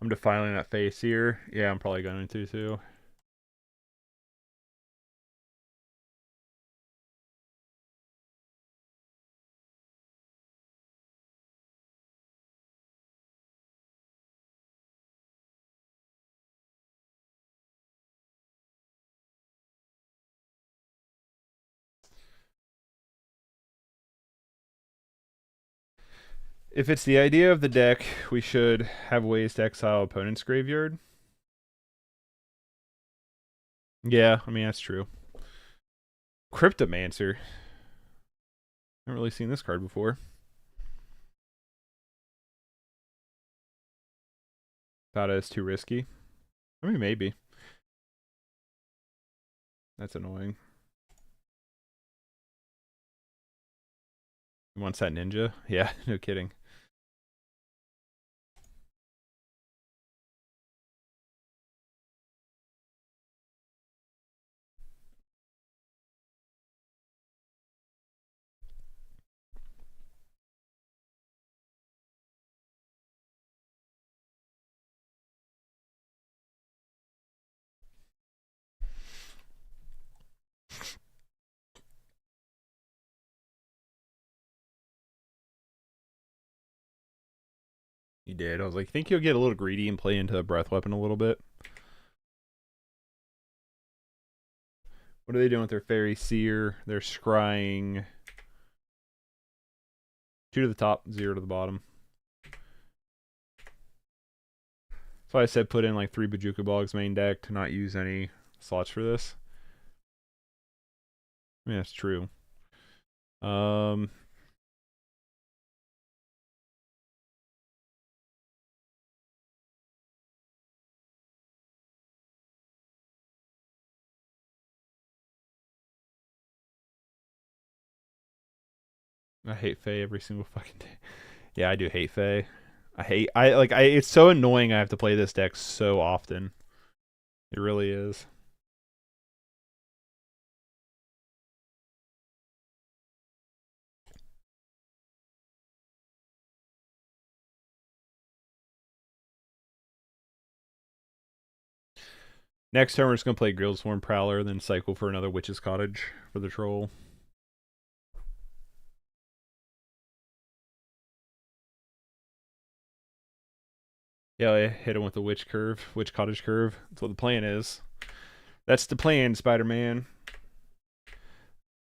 I'm defiling that face here. Yeah, I'm probably going to too. If it's the idea of the deck, we should have ways to exile opponent's graveyard. Yeah, I mean, that's true. Cryptomancer. Haven't really seen this card before. Thought it was too risky. I mean, maybe. That's annoying. He wants that ninja? Yeah, no kidding. He did. I was like, think he'll get a little greedy and play into a breath weapon a little bit. What are they doing with their Fairy Seer? They're scrying 2 to the top, 0 to the bottom. So I said put in like 3 Bajuka Bogs main deck to not use any slots for this. Yeah, that's true. Um, I hate Faye every single fucking day. Yeah, I do hate Faye. It's so annoying I have to play this deck so often. It really is. Next turn we're just gonna play Grillsworn Prowler, then cycle for another Witch's Cottage for the troll. Yeah, I hit him with the Witch Cottage curve. That's what the plan is. That's the plan, Spider-Man.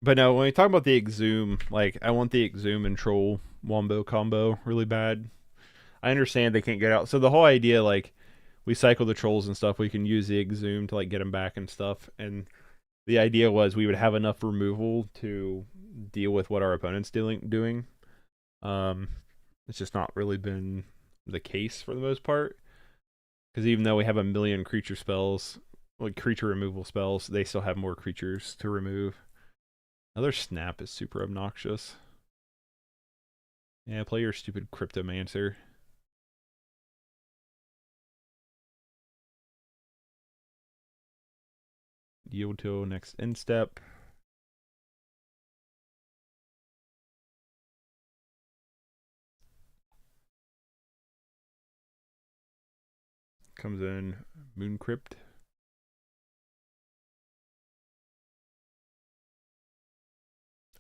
But no, when we talk about the Exhume, like I want the Exhume and Troll Wombo combo really bad. I understand they can't get out. So the whole idea, like, we cycle the trolls and stuff, we can use the Exhume to like get them back and stuff. And the idea was we would have enough removal to deal with what our opponent's doing. Um, it's just not really been the case for the most part. Because even though we have a million creature spells, like creature removal spells, they still have more creatures to remove. Another snap is super obnoxious. Yeah, play your stupid Cryptomancer. Yield till next end step. Comes in Moon Crypt.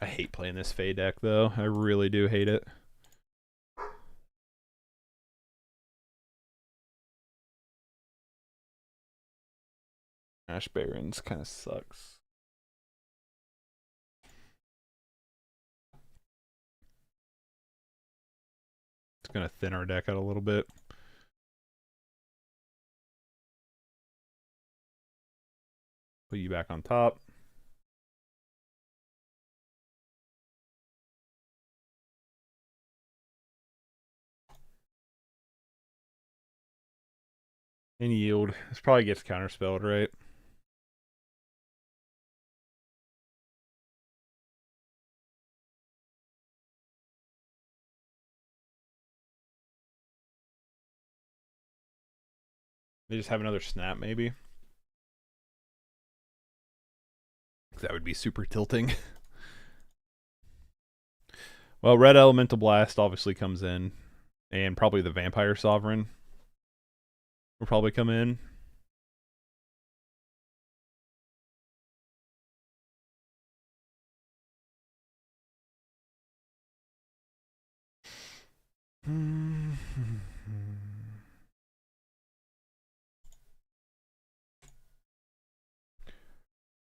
I hate playing this Fae deck though. I really do hate it. Ash Barrens kind of sucks. It's gonna thin our deck out a little bit. Put you back on top. And yield. This probably gets counterspelled, right? They just have another snap, maybe. That would be super tilting. Well, Red Elemental Blast obviously comes in, and probably the Vampire Sovereign will probably come in.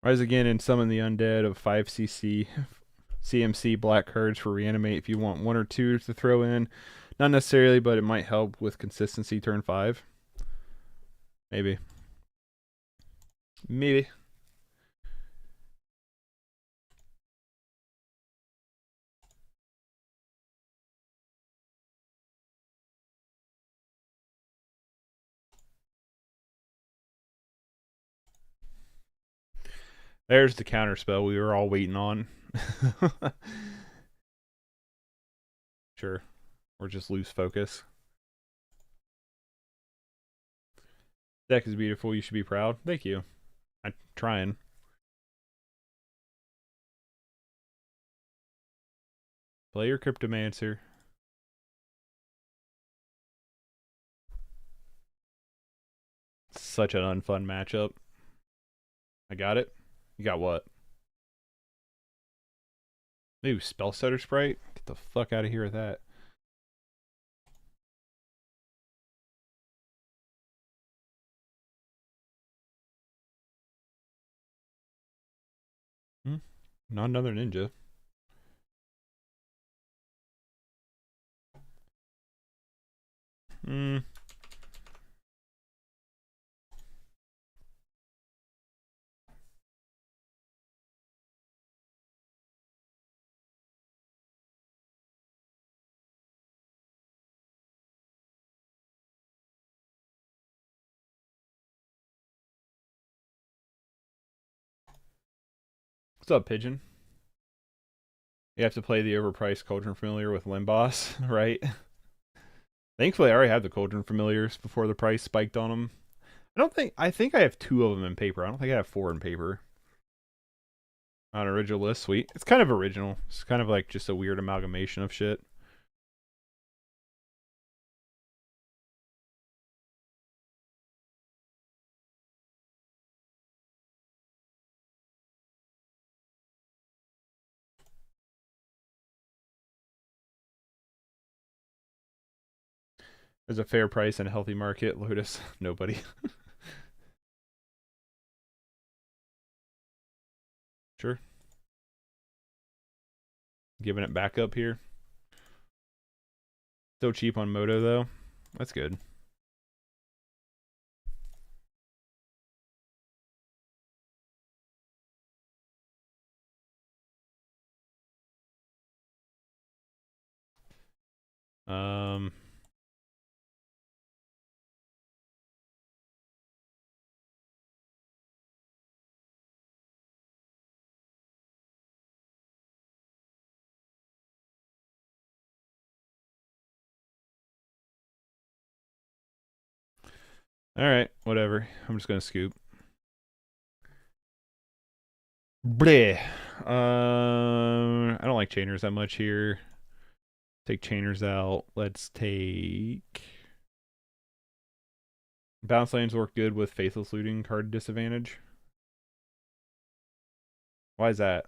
Rise again and summon the undead of 5cc CMC black cards for reanimate if you want one or two to throw in. Not necessarily, but it might help with consistency turn 5. Maybe. Maybe. There's the counter spell we were all waiting on. Sure. Or just lose focus. Deck is beautiful. You should be proud. Thank you. I'm trying. Play your Cryptomancer. Such an unfun matchup. I got it. You got what? Ooh, Spell Stutter Sprite? Get the fuck out of here with that. Not another ninja. Hmm. What's up, Pigeon? You have to play the overpriced Cauldron Familiar with Limboss, right? Thankfully, I already had the Cauldron Familiars before the price spiked on them. I think I have 2 of them in paper. I don't think I have 4 in paper. On original list, sweet. It's kind of original. It's kind of like just a weird amalgamation of shit. There's a fair price and a healthy market. Lotus, nobody. Sure. Giving it back up here. So cheap on Moto, though. That's good. Um... Alright, whatever. I'm just gonna scoop. Bleh. I don't like chainers that much here. Take chainers out. Let's take... Bounce lanes work good with Faithless Looting card disadvantage. Why is that?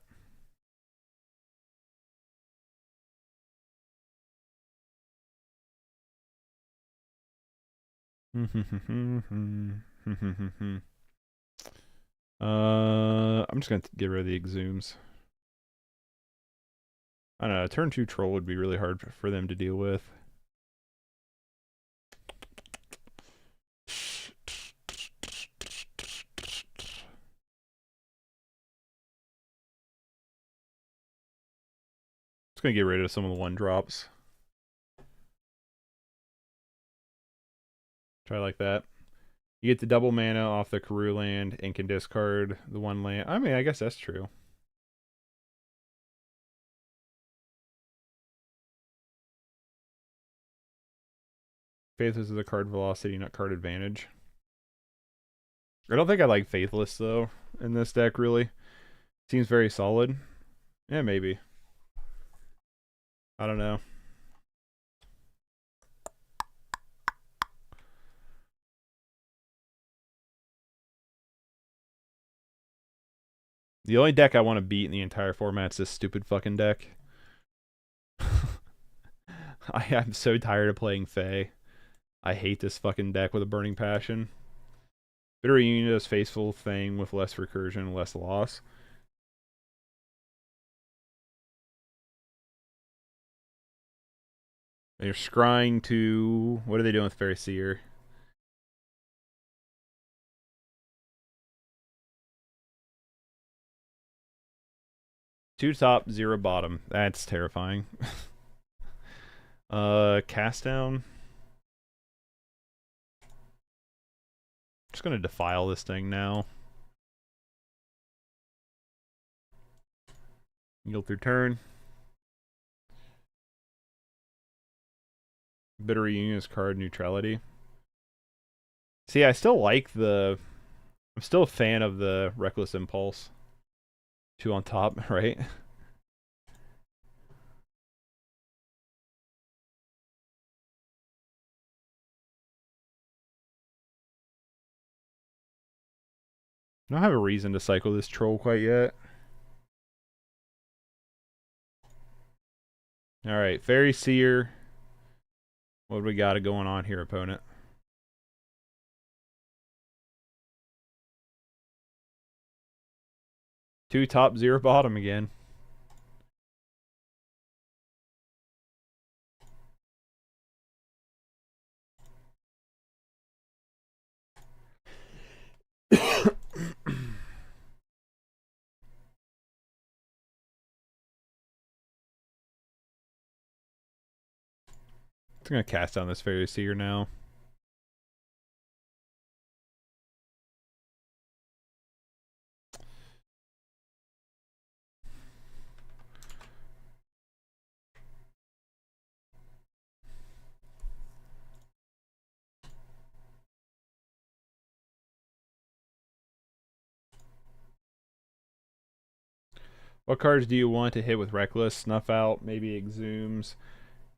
I'm just gonna get rid of the exhumes. I don't know, turn 2 troll would be really hard for them to deal with. Just gonna get rid of some of the 1-drops. Try like that. You get the double mana off the Karoo land and can discard the 1 land. I mean, I guess that's true. Faithless is a card velocity, not card advantage. I don't think I like Faithless, though, in this deck, really. Seems very solid. Yeah, maybe. I don't know. The only deck I want to beat in the entire format is this stupid fucking deck. I am so tired of playing Fae. I hate this fucking deck with a burning passion. Bitter Reunion does Faithful Thing with less recursion, less loss. They're scrying to... What are they doing with Fairy Seer? Two top, 0 bottom. That's terrifying. Cast down. Just gonna defile this thing now. Yield through turn. Bitter Reunion's card neutrality. See, I still like the... I'm still a fan of the Reckless Impulse. 2 on top, right? I don't have a reason to cycle this troll quite yet. Alright, Fairy Seer. What do we got going on here, opponent? Two top, 0 bottom again. I'm gonna cast down this Fairy Seer now. What cards do you want to hit with Reckless? Snuff Out, maybe Exhumes.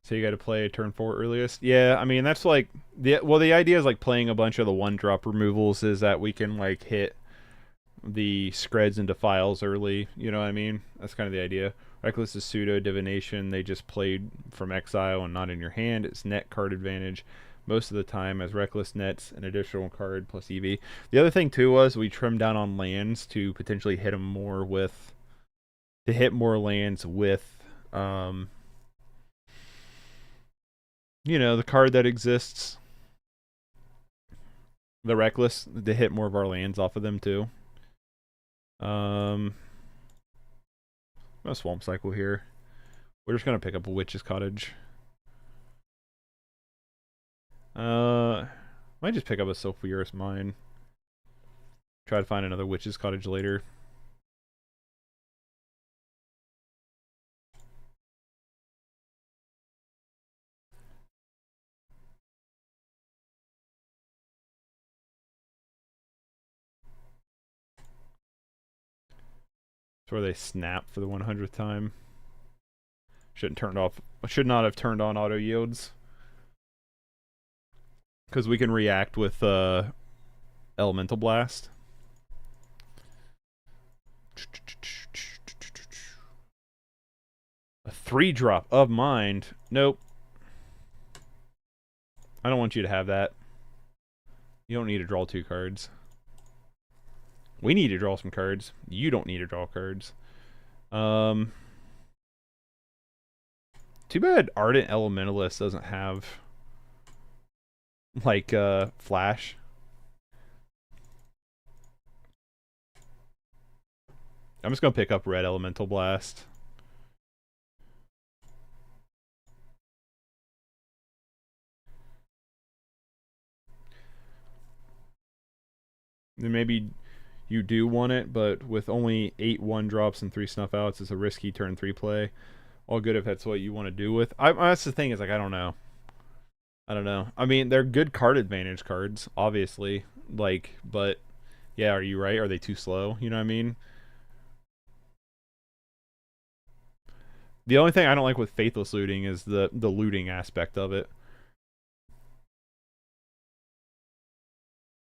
So you got to play a turn 4 earliest. Yeah, I mean that's like the idea is like playing a bunch of the 1-drop removals is that we can like hit the Screds and Defiles early. You know what I mean? That's kind of the idea. Reckless is pseudo divination. They just played from exile and not in your hand. It's net card advantage most of the time, as Reckless nets an additional card plus EV. The other thing too was we trimmed down on lands to potentially hit them more with lands with you know, the card that exists, the Reckless, to hit more of our lands off of them too. I'm gonna Swamp Cycle here. We're just gonna pick up a Witch's Cottage. Might just pick up a Sulphurous Mine. Try to find another Witch's Cottage later. It's where they snap for the 100th time. Should not have turned on auto yields. Because we can react with Elemental Blast. A 3-drop of Mind. Nope. I don't want you to have that. You don't need to draw 2 cards. We need to draw some cards. You don't need to draw cards. Too bad Ardent Elementalist doesn't have like Flash. I'm just gonna pick up Red Elemental Blast. Then maybe you do want it, but with only 8 1-drops and 3 Snuff Outs, it's a risky turn 3 play. All good if that's what you want to do with. That's the thing, is like I don't know. I mean, they're good card advantage cards, obviously. Like, but yeah, are you right? Are they too slow? You know what I mean? The only thing I don't like with Faithless Looting is the looting aspect of it.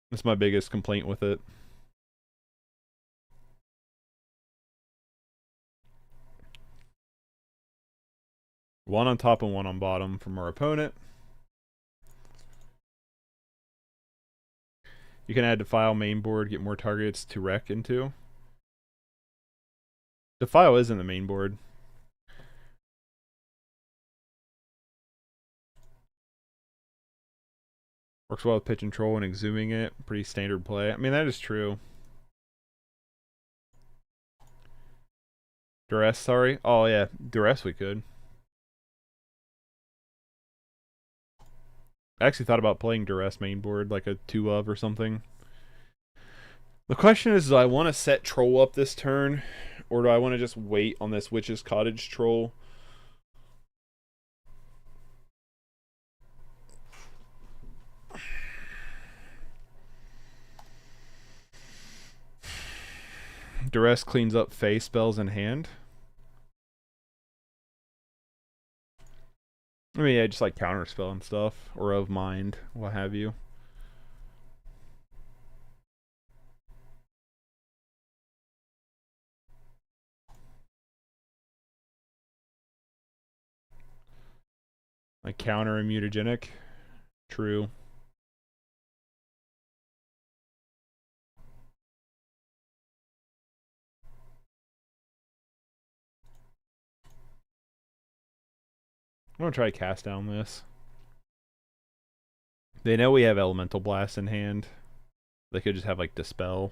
That's my biggest complaint with it. One on top and one on bottom from our opponent. You can add Defile main board, get more targets to wreck into. Defile is in the main board. Works well with Pitch and Troll and exhuming it. Pretty standard play. I mean, that is true. Duress, sorry. Oh, yeah. Duress we could. I actually thought about playing Duress main board, like a 2 of or something. The question is, do I want to set Troll up this turn? Or do I want to just wait on this Witch's Cottage Troll? Duress cleans up Fey spells in hand. I mean, yeah, just like counterspell and stuff, or of mind, what have you. Like counter and mutagenic. True. I'm gonna try to cast down this. They know we have Elemental Blast in hand. They could just have like Dispel.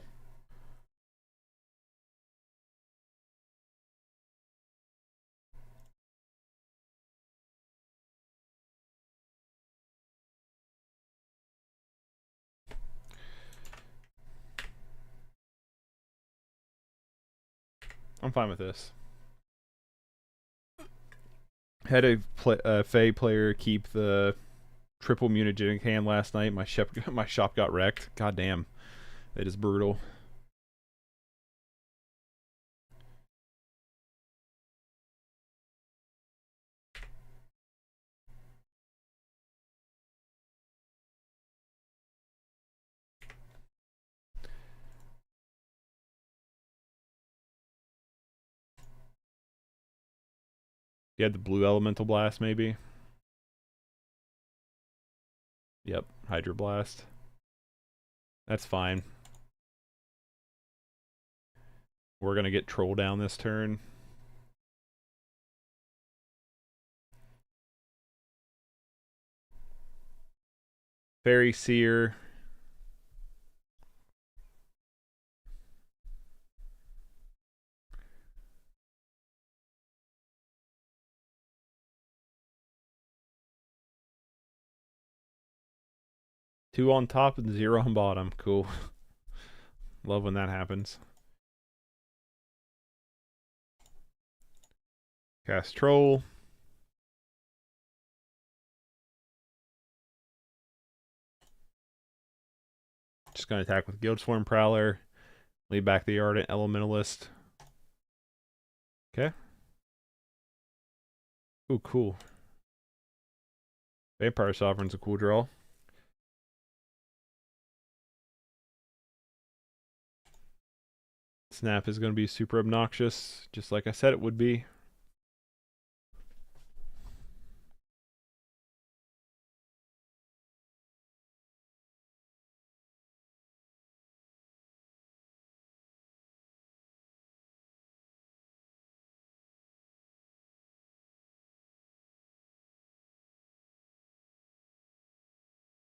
I'm fine with this. Had a Fey player keep the triple mutagenic hand last night. My shop got wrecked. God damn. It is brutal. You had the blue elemental blast, maybe. Yep, hydroblast. That's fine. We're gonna get troll down this turn. Fairy Seer. Two on top and 0 on bottom. Cool. Love when that happens. Cast Troll. Just gonna attack with Guildsworn Prowler. Lead back the Ardent Elementalist. Okay. Ooh, cool. Vampire Sovereign's a cool draw. Snap is going to be super obnoxious, just like I said it would be.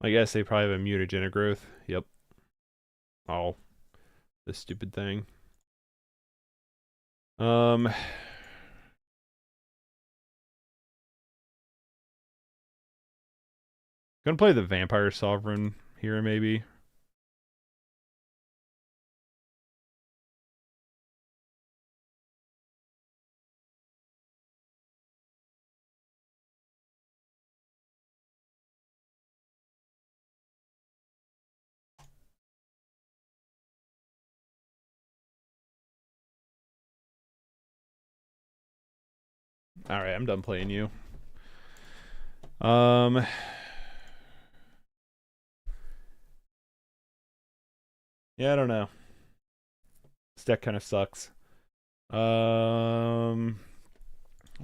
I guess they probably have a mutagenic growth. Yep. Oh, this stupid thing. Gonna play the Vampire Sovereign here, maybe. Alright, I'm done playing you. Yeah, I don't know. This deck kind of sucks. Well,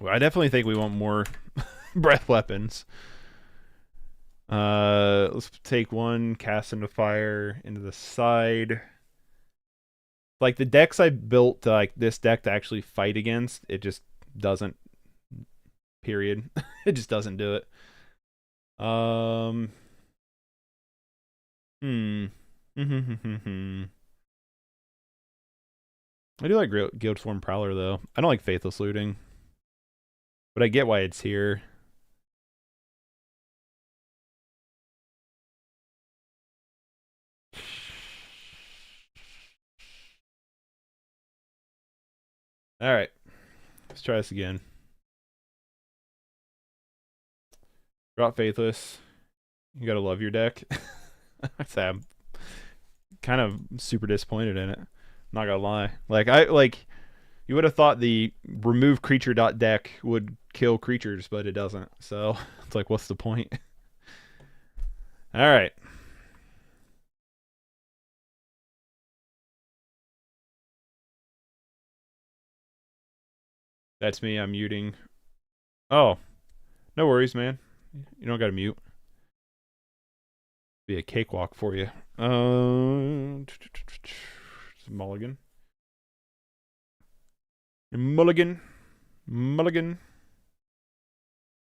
I definitely think we want more breath weapons. Let's take one, cast into fire, into the side. Like, the decks I built, like, this deck to actually fight against, it just doesn't. Period. It just doesn't do it. I do like Guildsworn Prowler, though. I don't like Faithless Looting. But I get why it's here. Alright. Let's try this again. Drop Faithless. You gotta love your deck. I'm kind of super disappointed in it. Not gonna lie. You would have thought the remove creature deck would kill creatures, but it doesn't. So it's like, what's the point? Alright. That's me. I'm muting. Oh. No worries, man. You don't gotta mute. Be a cakewalk for you. Mulligan. Mulligan. Mulligan.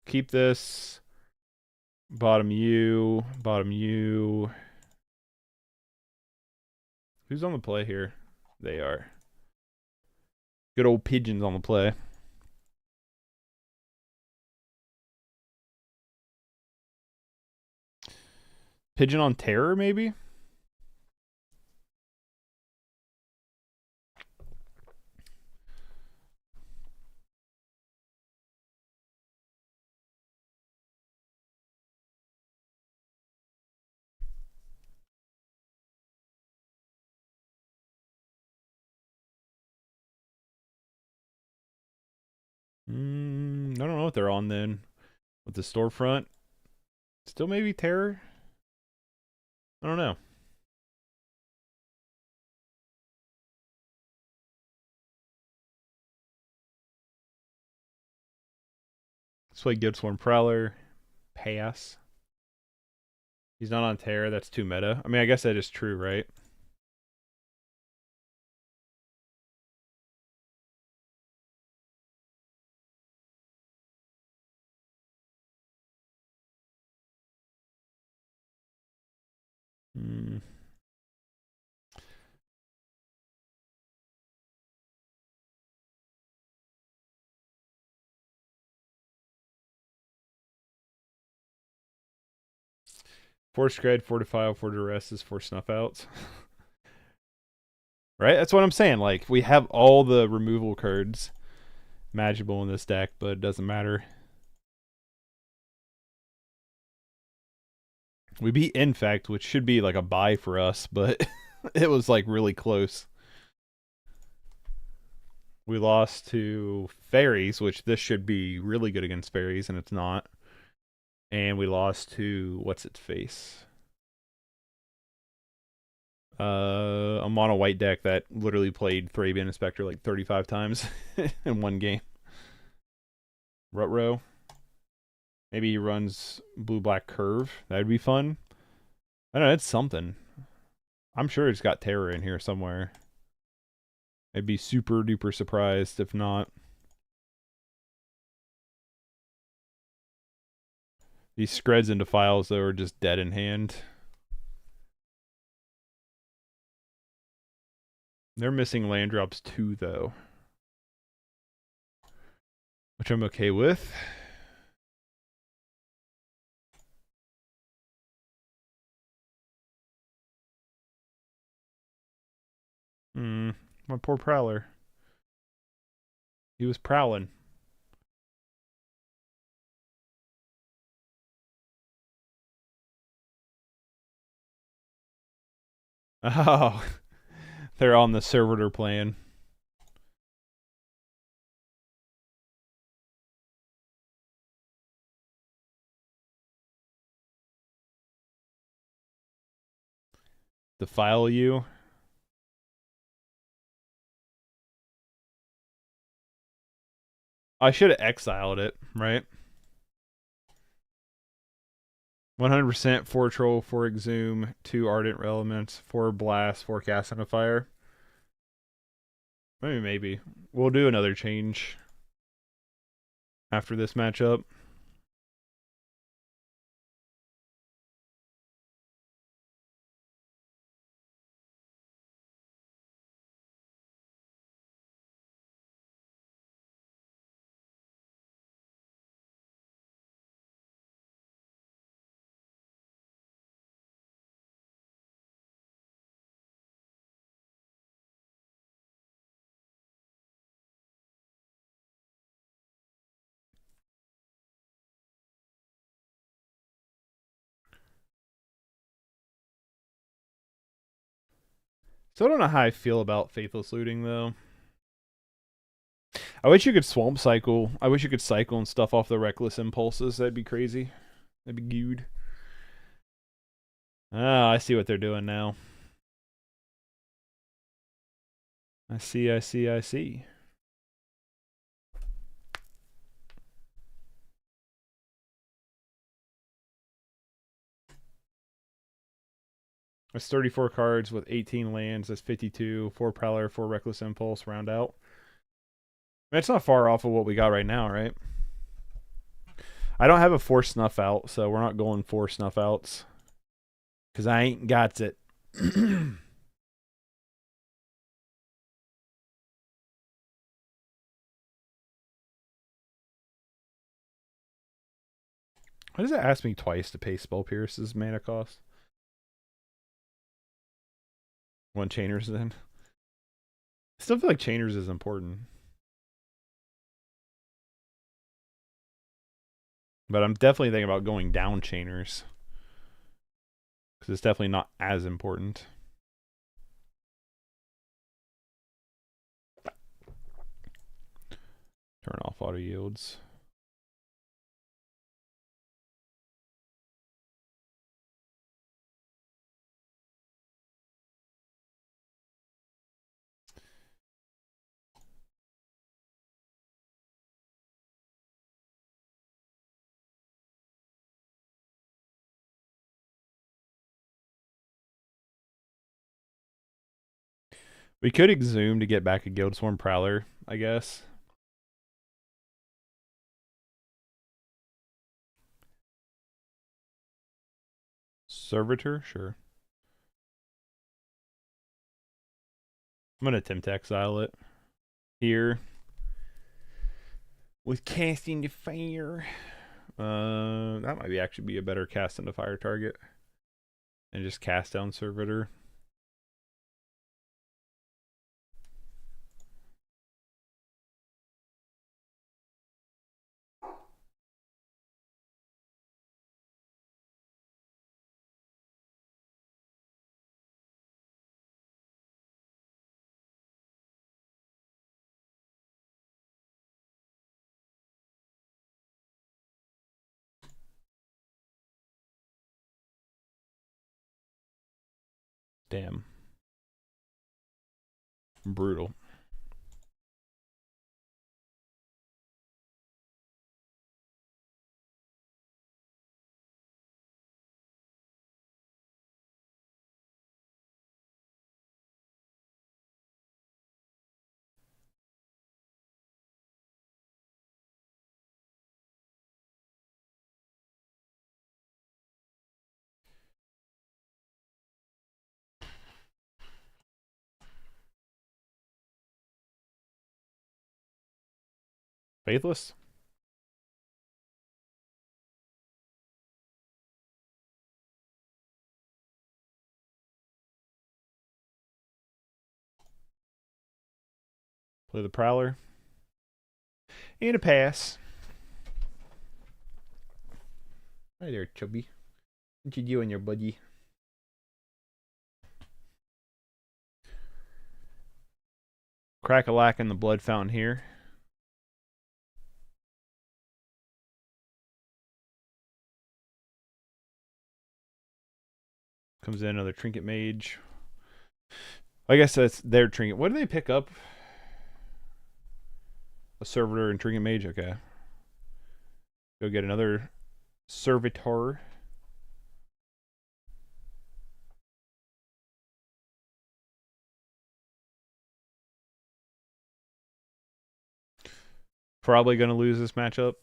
Keep this. Bottom you. Bottom you. Who's on the play here? They are. Good old pigeons on the play. Pigeon on Terror, maybe? I don't know what they're on then. With the storefront. Still maybe Terror? I don't know. Let's play Gibsworn Prowler. Pass. He's not on Terra. That's too meta. I mean, I guess that is true, right? Hmm. Four Scred, 4 Defile, 4 Duress is 4 Snuff Outs. Right? That's what I'm saying. Like, we have all the removal cards magical in this deck, but it doesn't matter. We beat Infect, which should be like a buy for us, but it was like really close. We lost to Fairies, which this should be really good against Fairies, and it's not. And we lost to what's its face? A mono white deck that literally played Thrabian Inspector like 35 times in one game. Rutro. Maybe he runs blue black curve. That'd be fun. I don't know, it's something. I'm sure it's got Terror in here somewhere. I'd be super duper surprised if not. These Screds and Defiles though are just dead in hand. They're missing land drops too though, which I'm okay with. My poor Prowler. He was prowling. Oh, they're on the servitor plan. Defile you. I should have exiled it, right? 100% 4 Troll, 4 Exhume, 2 Ardent Elements, 4 Blast, 4 Cast on a Fire. Maybe. We'll do another change after this matchup. So I don't know how I feel about Faithless Looting, though. I wish you could Swamp Cycle. I wish you could cycle and stuff off the Reckless Impulses. That'd be crazy. That'd be good. Ah, I see what they're doing now. I see. That's 34 cards with 18 lands. That's 52. 4 Prowler, 4 Reckless Impulse, round out. I mean, it's not far off of what we got right now, right? I don't have a 4 Snuff Out, so we're not going 4 Snuff Outs. Because I ain't got it. Why does it ask me twice to pay Spell Pierce's mana cost? One Chainers then. I still feel like Chainers is important. But I'm definitely thinking about going down Chainers. Because it's definitely not as important. Turn off auto yields. We could exhume to get back a Guildsworn Prowler, I guess. Servitor, sure. I'm gonna attempt to exile it here with casting to fire. That might actually be a better cast into fire target, and just cast down Servitor. Damn. Brutal. Faithless? Play the Prowler. And a pass. Hi there, Chubby. What you doing, your buddy? Crack-a-lack in the Blood Fountain here. Comes in another Trinket Mage. I guess that's their Trinket. What do they pick up? A Servitor and Trinket Mage? Okay. Go get another Servitor. Probably going to lose this matchup.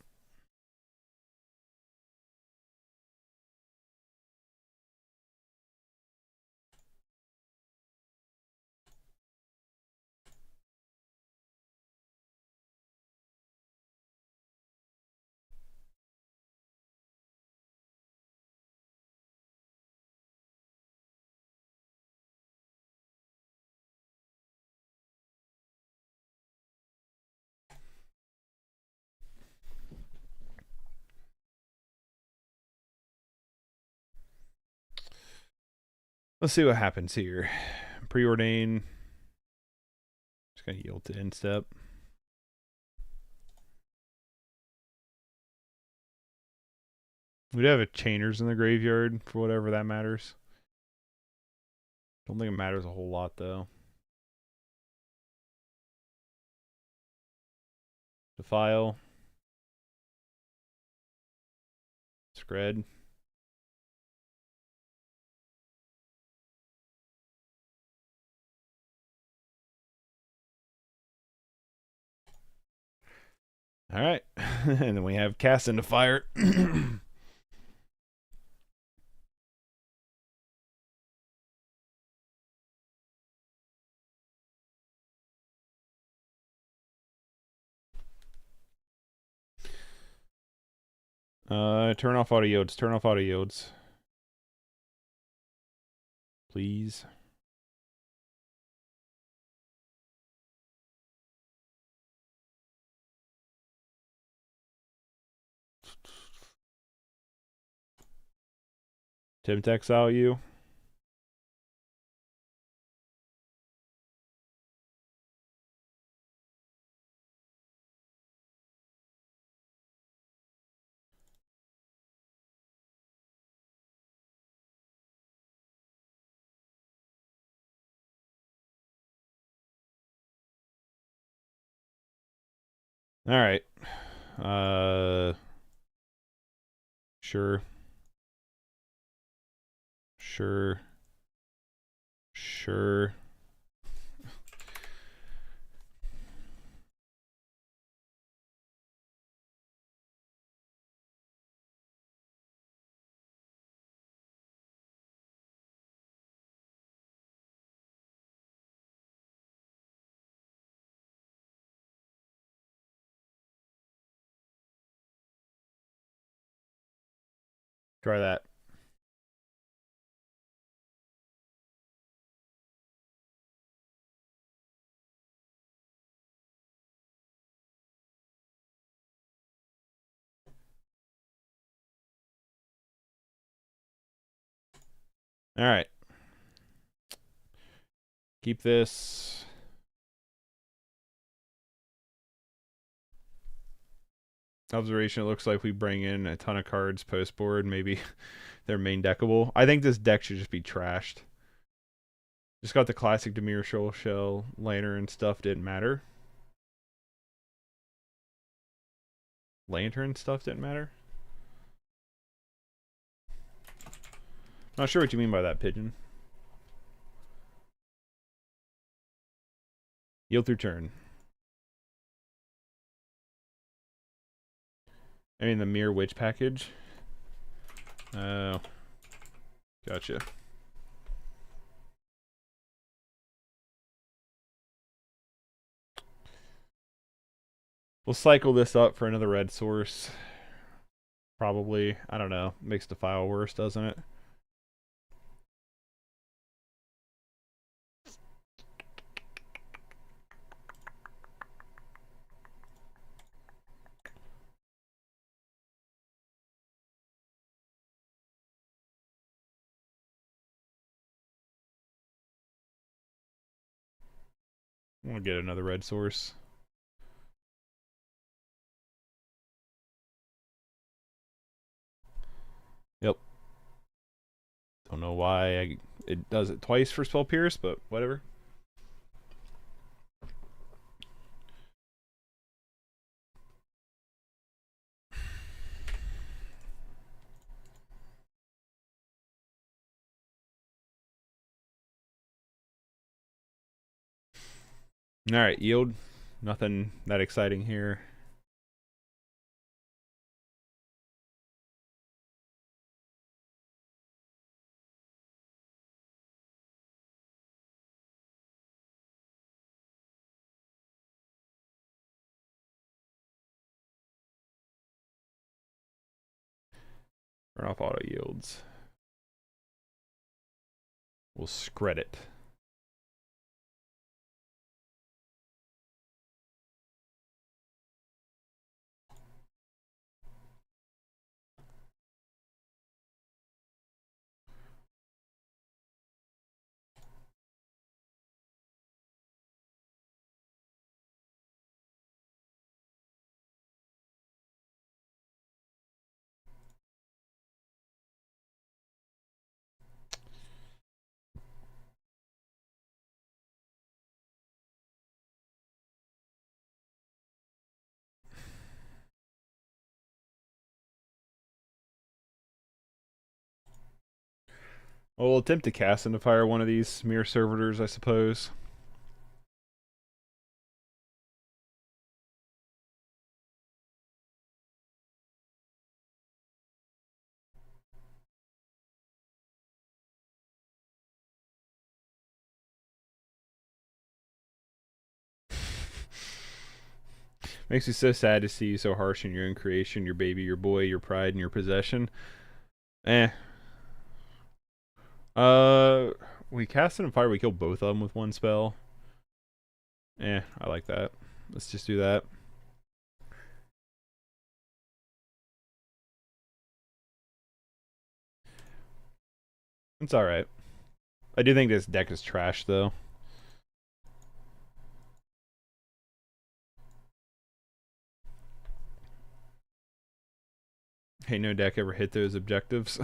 Let's see what happens here. Preordain. Just going to yield to instep. We do have a Chainers in the graveyard for whatever that matters. Don't think it matters a whole lot though. Defile. Scred. All right. And then we have Cast into Fire. Turn off auto yields. Turn off auto yields. Please. Attempt to exile you. All right. Sure. Sure. Sure. Try that. All right. Keep this. Observation, it looks like we bring in a ton of cards post board. Maybe they're main deckable. I think this deck should just be trashed. Just got the classic Demir Shoal Shell, Lantern stuff didn't matter. Lantern stuff didn't matter? Not sure what you mean by that, Pigeon. Yield through turn. I mean the Mirror Witch package. Oh. Gotcha. We'll cycle this up for another red source. Probably. I don't know. Makes the file worse, doesn't it? We'll get another red source. Yep. Don't know why it does it twice for Spell Pierce, but whatever. Alright, yield. Nothing that exciting here. Turn off auto yields. We'll scred it. Well, we'll attempt to cast into fire one of these mirror servitors, I suppose. Makes me so sad to see you so harsh in your own creation, your baby, your boy, your pride, and your possession. Eh. We cast it in fire, we kill both of them with one spell. Eh, I like that. Let's just do that. It's alright. I do think this deck is trash, though. Hey, no deck ever hit those objectives.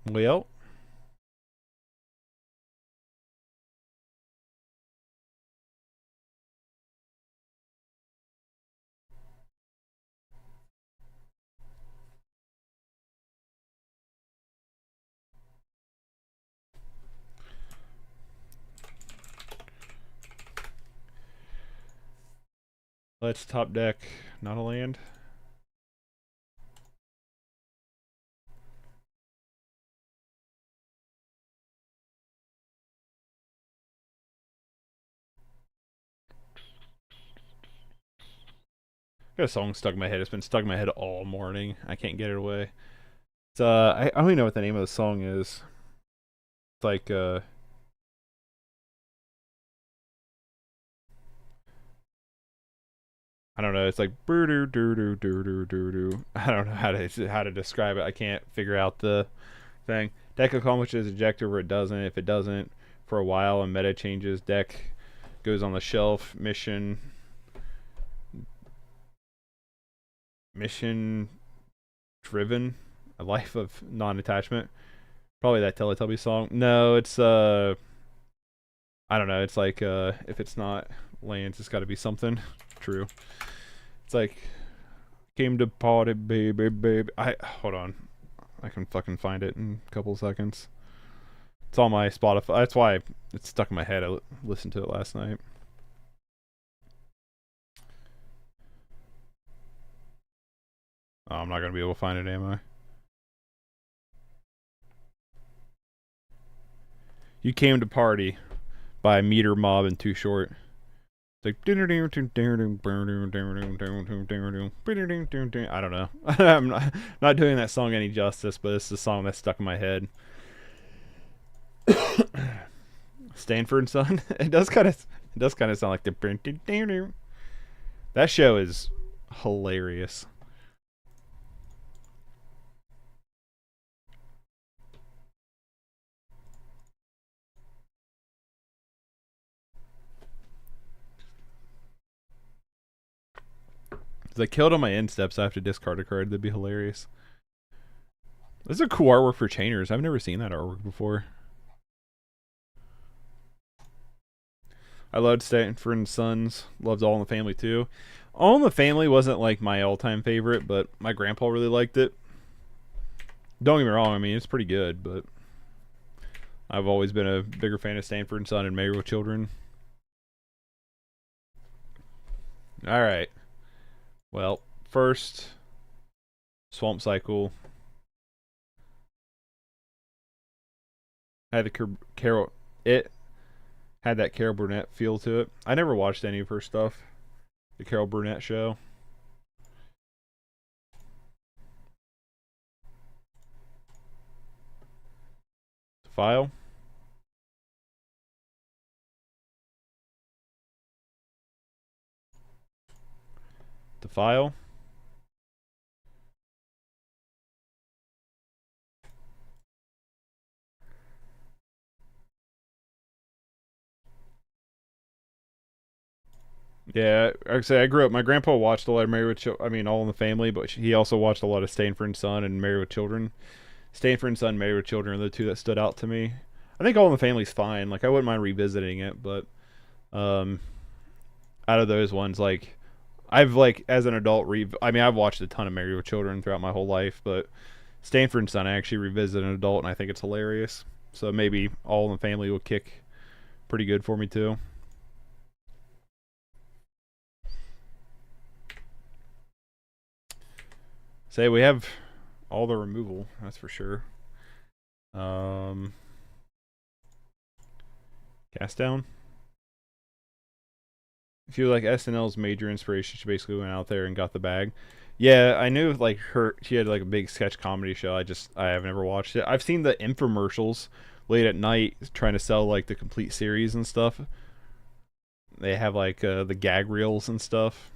Well. Let's top deck, not a land. Got a song stuck in my head. It's been stuck in my head all morning. I can't get it away. It's I don't even know what the name of the song is. It's like I don't know. It's like doo doo doo doo doo doo doo. I don't know how to describe it. I can't figure out the thing. Deck accomplishes ejector where it doesn't. If it doesn't for a while and meta changes, deck goes on the shelf. Mission driven. A life of non-attachment. Probably that Teletubby song. No, it's I don't know. It's like if it's not lands, it's got to be something. True. It's like came to party, baby, baby. I hold on. I can fucking find it in a couple seconds. It's on my Spotify. That's why it's stuck in my head. I listened to it last night. Oh, I'm not gonna be able to find it, am I? You came to party by Meter Mob and Too Short. It's like I don't know. I'm not doing that song any justice, but it's the song that's stuck in my head. Stanford and Son. It does kind of sound like the. That show is hilarious. If I killed on my end steps, I have to discard a card. That'd be hilarious. This is a cool artwork for Chainers. I've never seen that artwork before. I loved Stanford and Sons. Loved All in the Family too. All in the Family wasn't like my all-time favorite, but my grandpa really liked it. Don't get me wrong. I mean, it's pretty good, but I've always been a bigger fan of Stanford and Son and Married with Children. All right. Well, first Swamp Cycle. Had the Carol. It had that Carol Burnett feel to it. I never watched any of her stuff. The Carol Burnett show. File. The file. Yeah, like I say, I grew up. My grandpa watched a lot of Married with Children. I mean, All in the Family, but he also watched a lot of Stanford and Son and Married with Children. Stanford and Son, Married with Children are the two that stood out to me. I think All in the Family's fine. Like, I wouldn't mind revisiting it, but um, out of those ones, like, I've like as an adult I mean, I've watched a ton of Married with Children throughout my whole life, but Stanford and Son I actually revisit an adult, and I think it's hilarious. So maybe All in the Family will kick pretty good for me too. Say we have all the removal, that's for sure. Cast down. I feel like SNL's major inspiration, she basically went out there and got the bag. Yeah, I knew like she had like a big sketch comedy show. I have never watched it. I've seen the infomercials late at night trying to sell like the complete series and stuff. They have like the gag reels and stuff.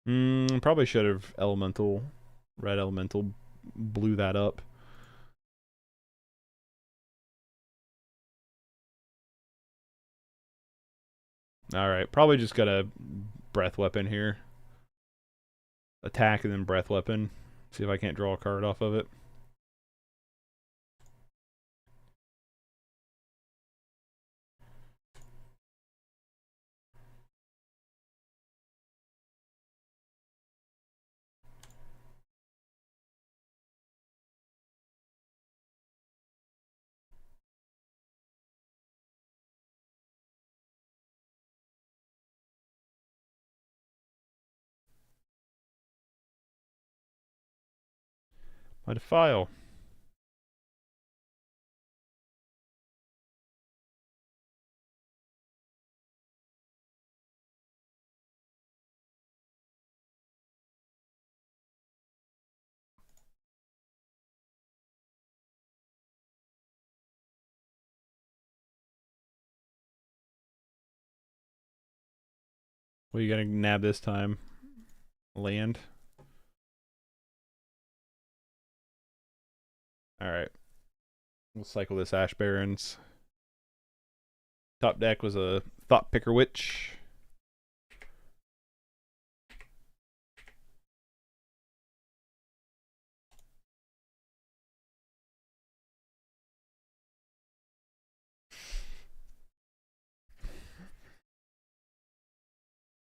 Probably should have Red Elemental blew that up. All right, probably just got a breath weapon here. Attack and then breath weapon. See if I can't draw a card off of it. My defile. What are you gonna nab this time? Land. Alright. We'll cycle this Ash Barrens. Top deck was a Thought Picker Witch.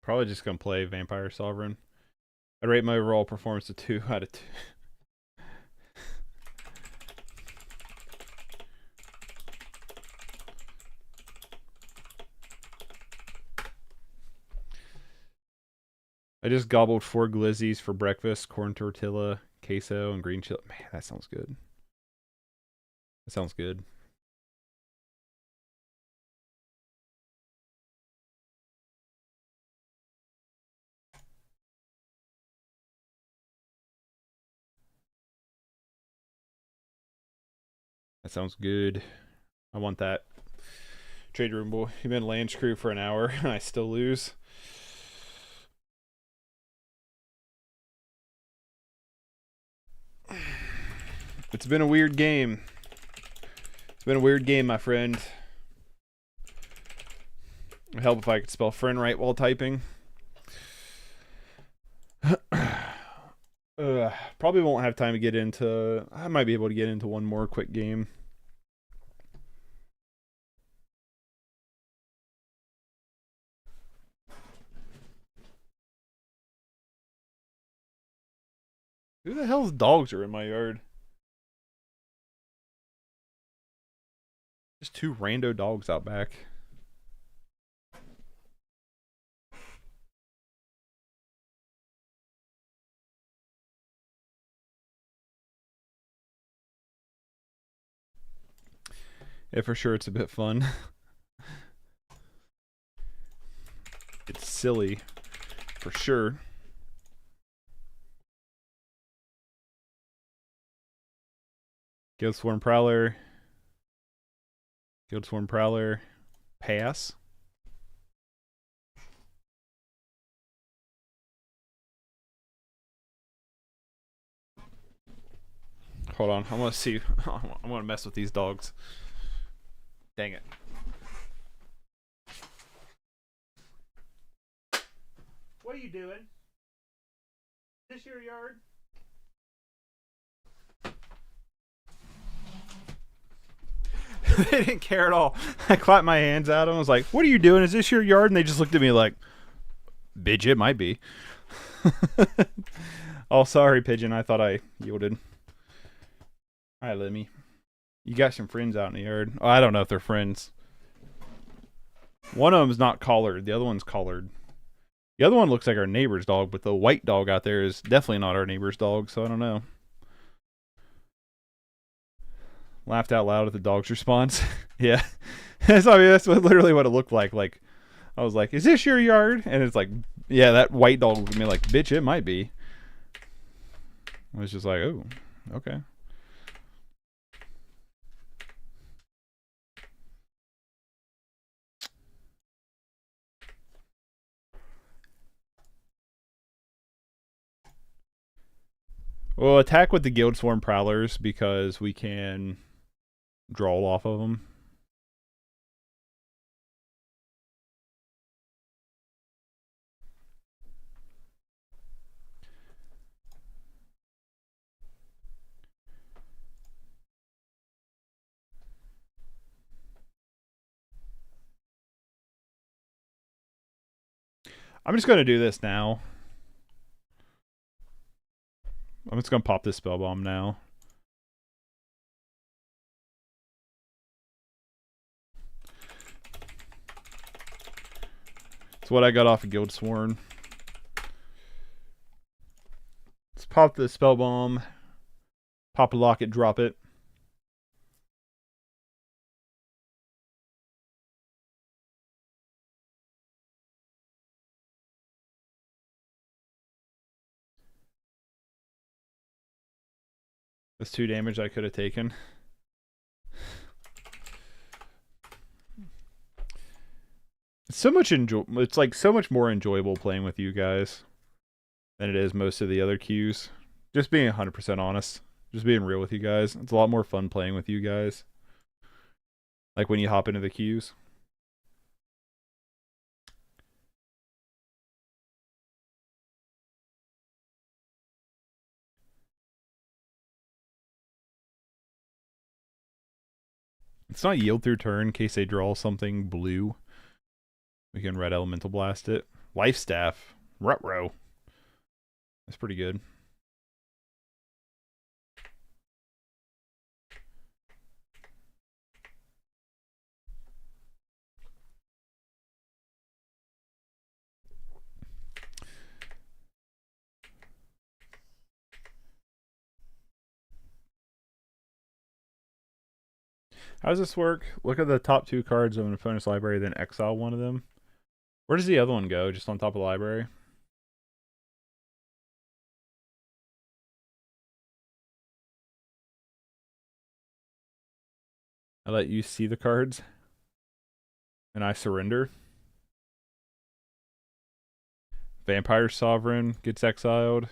Probably just gonna play Vampire Sovereign. I'd rate my overall performance a 2 out of 2. I just gobbled 4 glizzies for breakfast, corn tortilla, queso, and green chili. Man, that sounds good. That sounds good. That sounds good. I want that. Trade room boy. You've been land screw for an hour and I still lose. It's been a weird game. It's been a weird game, my friend. It'd help if I could spell friend right while typing. Probably won't have time to get into... I might be able to get into one more quick game. Who the hell's dogs are in my yard? Just 2 rando dogs out back. Yeah, for sure it's a bit fun. It's silly, for sure. Guildsworn Prowler. Guildsworn Prowler. Pass. Hold on, I want to see. I want to mess with these dogs. Dang it. What are you doing? Is this your yard? They didn't care at all. I clapped my hands at them. I was like, what are you doing? Is this your yard? And they just looked at me like, bitch, it might be. Oh, sorry, Pigeon. I thought I yielded. Alright, Lemmy. You got some friends out in the yard. Oh, I don't know if they're friends. One of them's not collared. The other one's collared. The other one looks like our neighbor's dog, but the white dog out there is definitely not our neighbor's dog, so I don't know. Laughed out loud at the dog's response. Yeah. That's literally what it looked like. Like, I was like, is this your yard? And it's like, yeah, that white dog looked at me like, bitch, it might be. I was just like, oh, okay. Well, attack with the Guildsworn Prowlers because we can draw off of them. I'm just going to do this now. I'm just going to pop this spell bomb now. It's what I got off of Guildsworn. Let's pop the spell bomb. Pop a locket, drop it. That's 2 damage I could have taken. It's so much it's like so much more enjoyable playing with you guys than it is most of the other queues. Just being 100% honest. Just being real with you guys. It's a lot more fun playing with you guys. Like when you hop into the queues. It's not yield through turn in case they draw something blue. We can red elemental blast it. Life staff. Rutrow. That's pretty good. How does this work? Look at the top 2 cards of an opponent's library, then exile one of them. Where does the other one go? Just on top of the library? I let you see the cards. And I surrender. Vampire Sovereign gets exiled.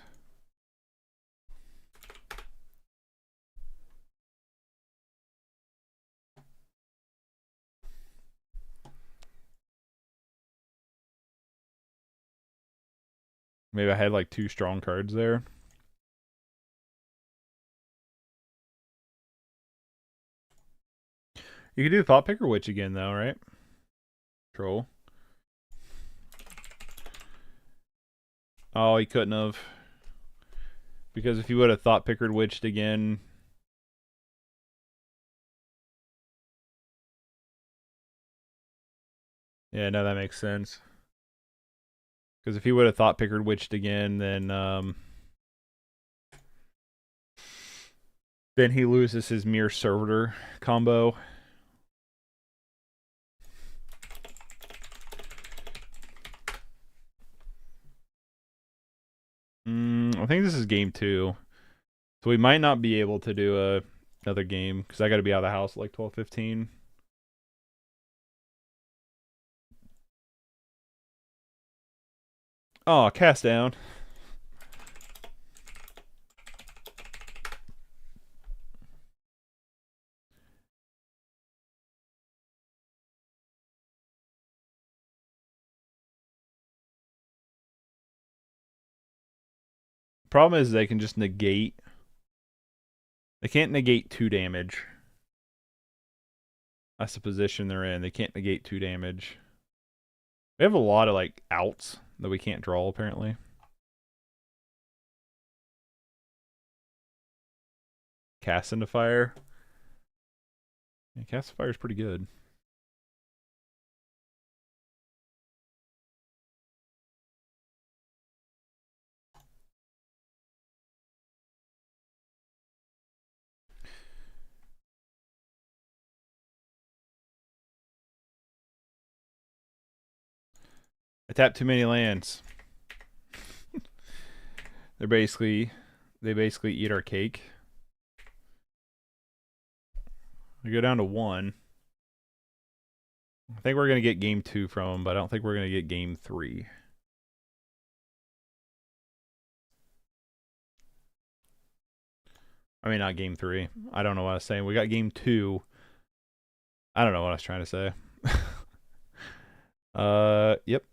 Maybe I had like 2 strong cards there. You could do Thought Picker Witch again though, right? Troll. Oh, he couldn't have. Because if he would have Thought Picker Witched again. Yeah, no, that makes sense. Because if he would have Thought Picker Witched again, then he loses his Mere Servitor combo. I think this is game 2. So we might not be able to do another game because I got to be out of the house at like 12:15. Oh, cast down. Problem is they can just negate. They can't negate 2 damage. That's the position they're in. They can't negate 2 damage. We have a lot of like outs that we can't draw apparently. Cast into fire. Yeah, cast fire is pretty good. I tapped too many lands. They basically eat our cake. We go down to 1. I think we're gonna get game 2 from them, but I don't think we're gonna get game 3. I mean, not game 3. I don't know what I was saying. We got game 2. I don't know what I was trying to say. Yep.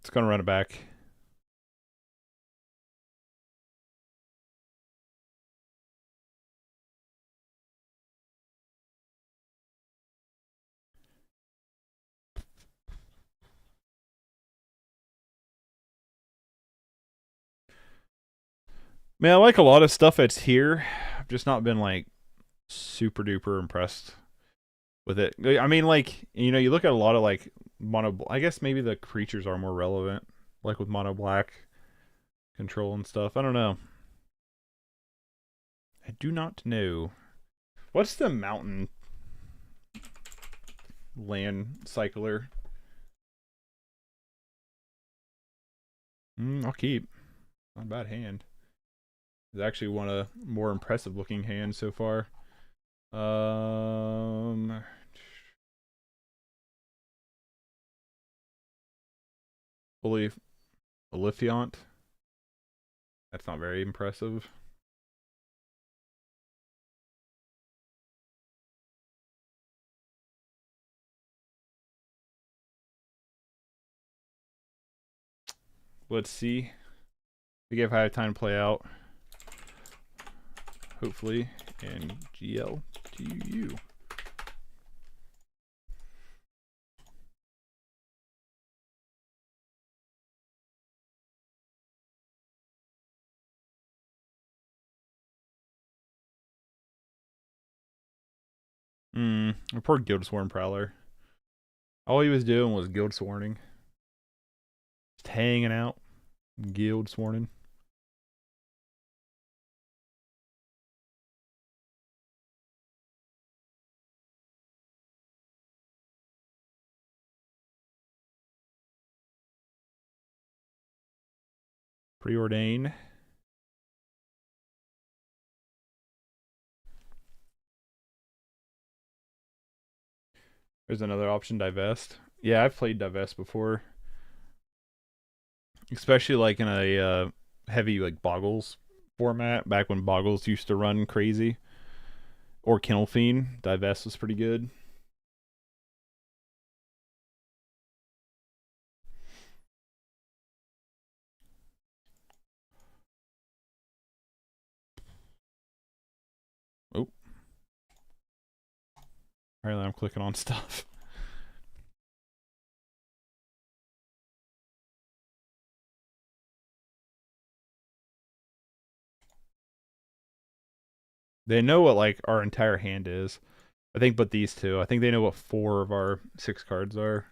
It's gonna run it back. Man, I like a lot of stuff that's here. I've just not been like super duper impressed with it. I mean, like, you know, you look at a lot of like mono. I guess maybe the creatures are more relevant, like with mono black control and stuff. I don't know. I do not know. What's the mountain land cycler? I'll keep. Not a bad hand. It's actually one of the more impressive looking hands so far. Olifiant. That's not very impressive. Let's see. We give high time to play out. Hopefully, and GL to you. Poor Guildsworn Prowler. All he was doing was Guildsworning. Just hanging out. Guildsworning. Preordain. There's another option, Divest. Yeah, I've played Divest before. Especially like in a heavy like Boggles format, back when Boggles used to run crazy. Or Kennel Fiend. Divest was pretty good. Oh. Apparently I'm clicking on stuff. They know what like our entire hand is. I think but these two. I think they know what 4 of our 6 cards are.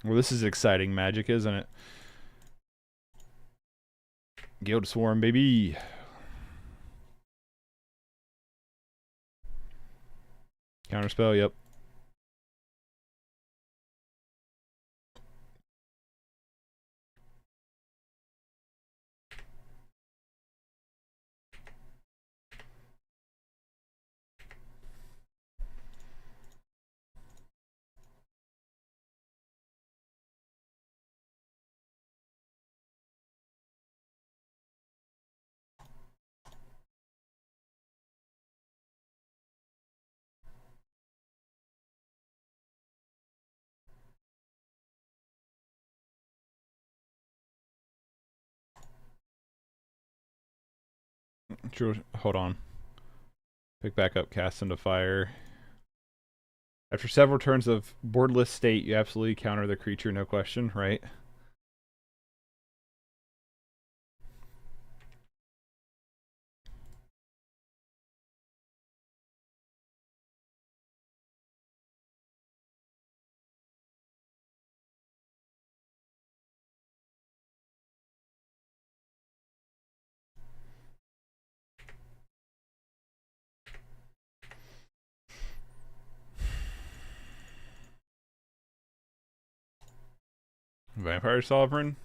Well, this is exciting magic, isn't it? Guild Swarm, baby. Counterspell, yep. Sure, hold on. Pick back up, cast into fire. After several turns of boardless state, you absolutely counter the creature, no question, right? Vampire Sovereign.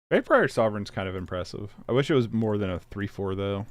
Vampire Sovereign's kind of impressive. I wish it was more than a 3/4 though.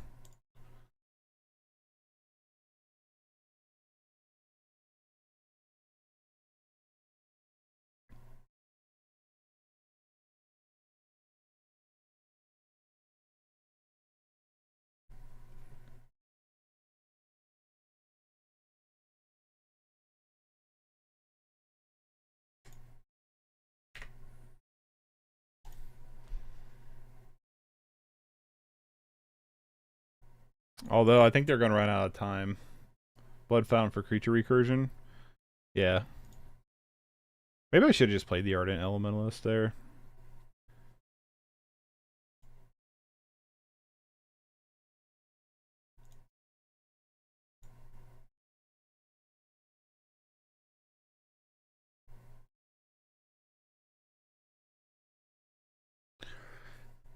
Although I think they're going to run out of time. Blood Fountain for creature recursion. Yeah. Maybe I should have just played the Ardent Elementalist there.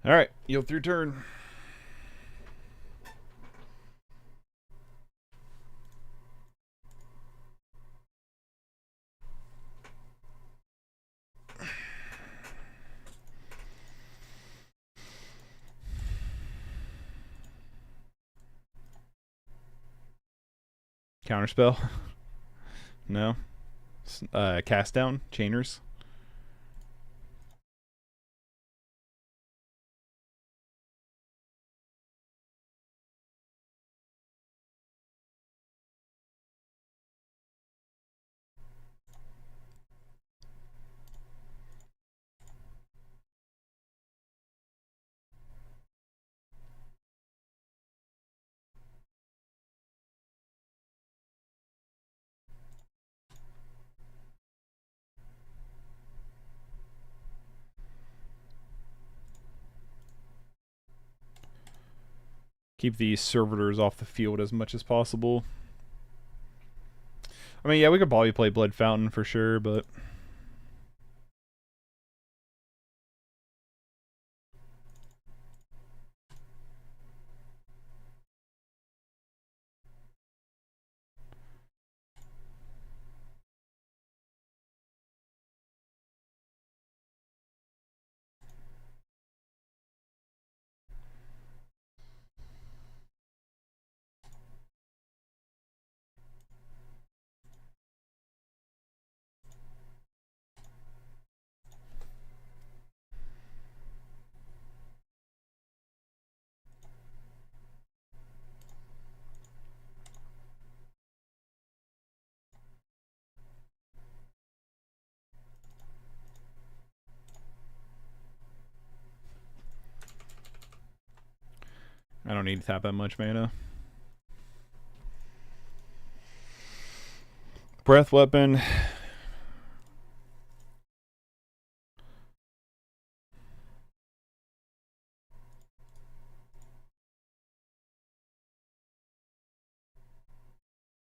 Alright, yield through turn. Counterspell? No. Cast down? Chainers? Keep these servitors off the field as much as possible. I mean, yeah, we could probably play Blood Fountain for sure, but... I don't need to tap that much mana. Breath Weapon.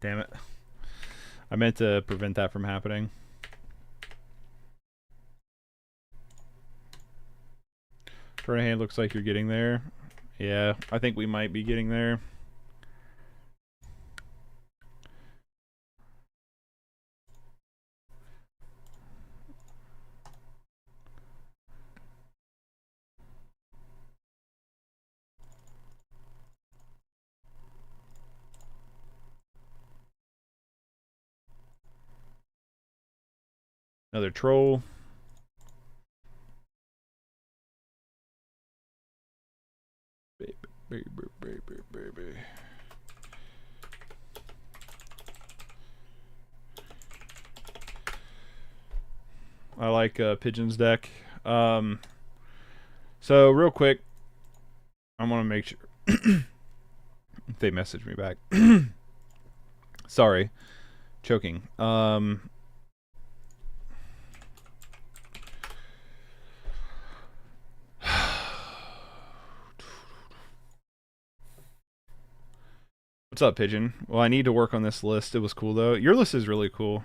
Damn it. I meant to prevent that from happening. Turn hand looks like you're getting there. Yeah, I think we might be getting there. Another troll. Baby, baby, baby, baby. I like Pigeon's deck. So real quick, I want to make sure if they message me back. Sorry, choking. What's up, Pigeon? Well, I need to work on this list. It was cool though. Your list is really cool.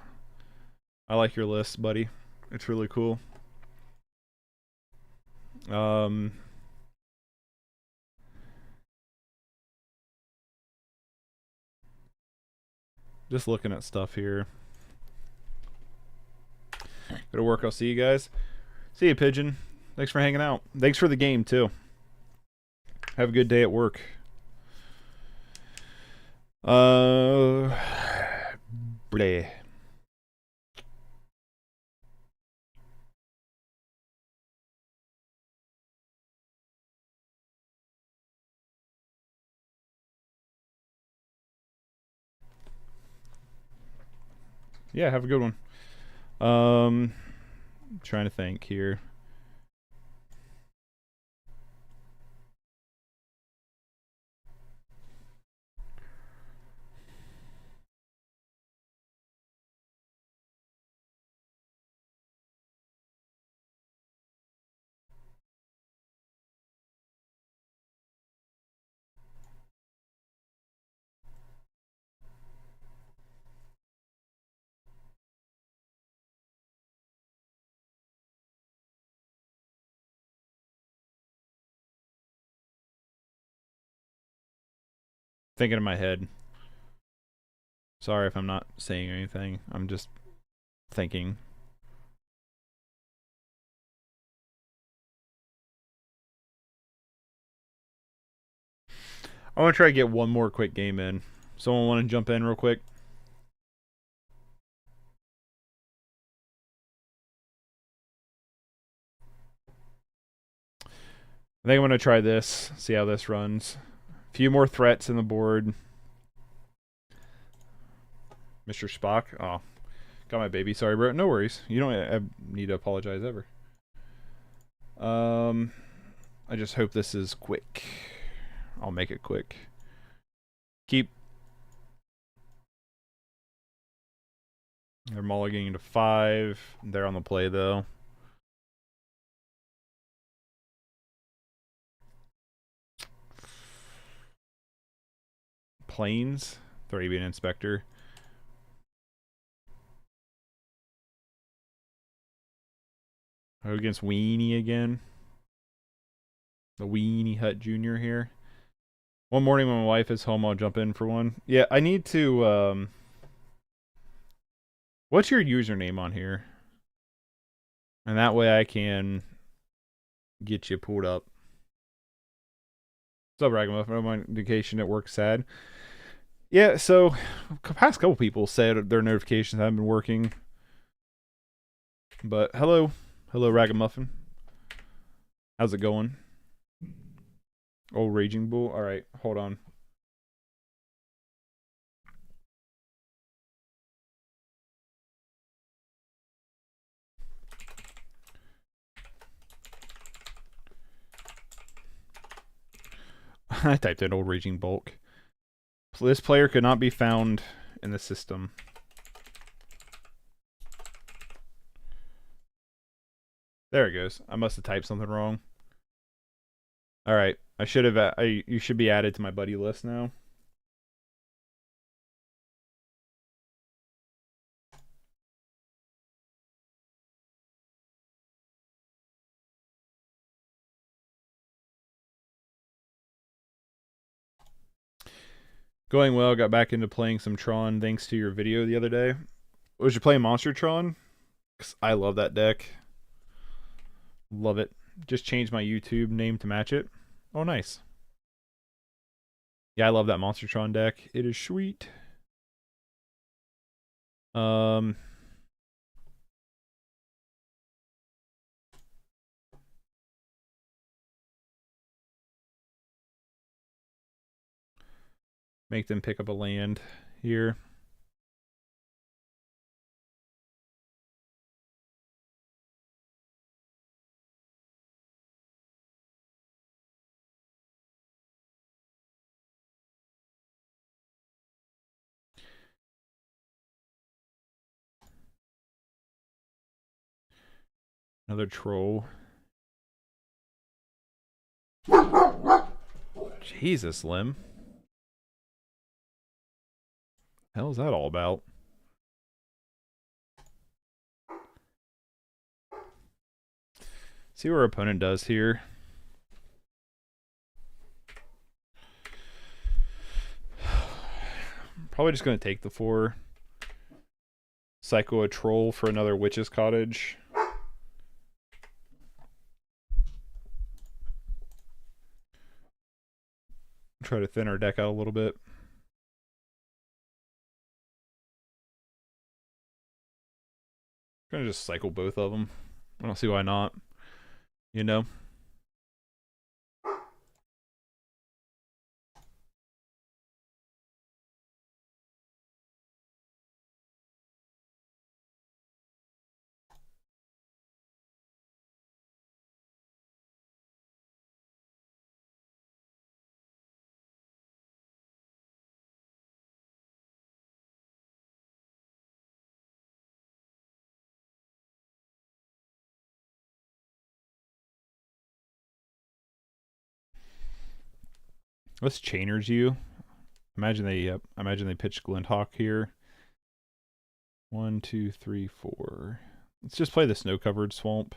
I like your list, buddy. It's really cool. Just looking at stuff here. Go to work. I'll see you guys. See you, Pigeon. Thanks for hanging out. Thanks for the game, too. Have a good day at work. Bleh. Yeah, have a good one. Trying to think here. Thinking in my head. Sorry if I'm not saying anything. I'm just thinking. I want to try to get one more quick game in. Someone want to jump in real quick? I think I'm going to try this, see how this runs. A few more threats in the board. Mr. Spock. Oh, got my baby. Sorry, bro. No worries. You don't need to apologize ever. I just hope this is quick. I'll make it quick. Keep. They're mulliganing to 5. They're on the play, though. Planes. Thrabian Inspector. Oh, against Weenie again. The Weenie Hut Jr. here. One morning when my wife is home, I'll jump in for one. Yeah, I need to, what's your username on here? And that way I can get you pulled up. What's up, Ragamuffin? My indication at work sad. Yeah, so past couple people said their notifications haven't been working. But hello. Hello, Ragamuffin. How's it going? Old Raging Bull. Alright, hold on. I typed in Old Raging Bulk. This player could not be found in the system. There it goes. I must have typed something wrong. Alright, I should have. You should be added to my buddy list now. Going well. Got back into playing some Tron thanks to your video the other day. Was you playing Monster Tron? 'Cause I love that deck. Love it. Just changed my YouTube name to match it. Oh, nice. Yeah, I love that Monster Tron deck. It is sweet. Make them pick up a land here. Another troll. Jesus, Lim. Hell is that all about? See what our opponent does here. Probably just going to take the 4. Psycho a troll for another Witch's Cottage. Try to thin our deck out a little bit. I'm gonna just cycle both of them. I don't see why not. You know? Let's chainers you. Imagine they pitch Glinthawk here. 1, 2, 3, 4. Let's just play the snow-covered swamp.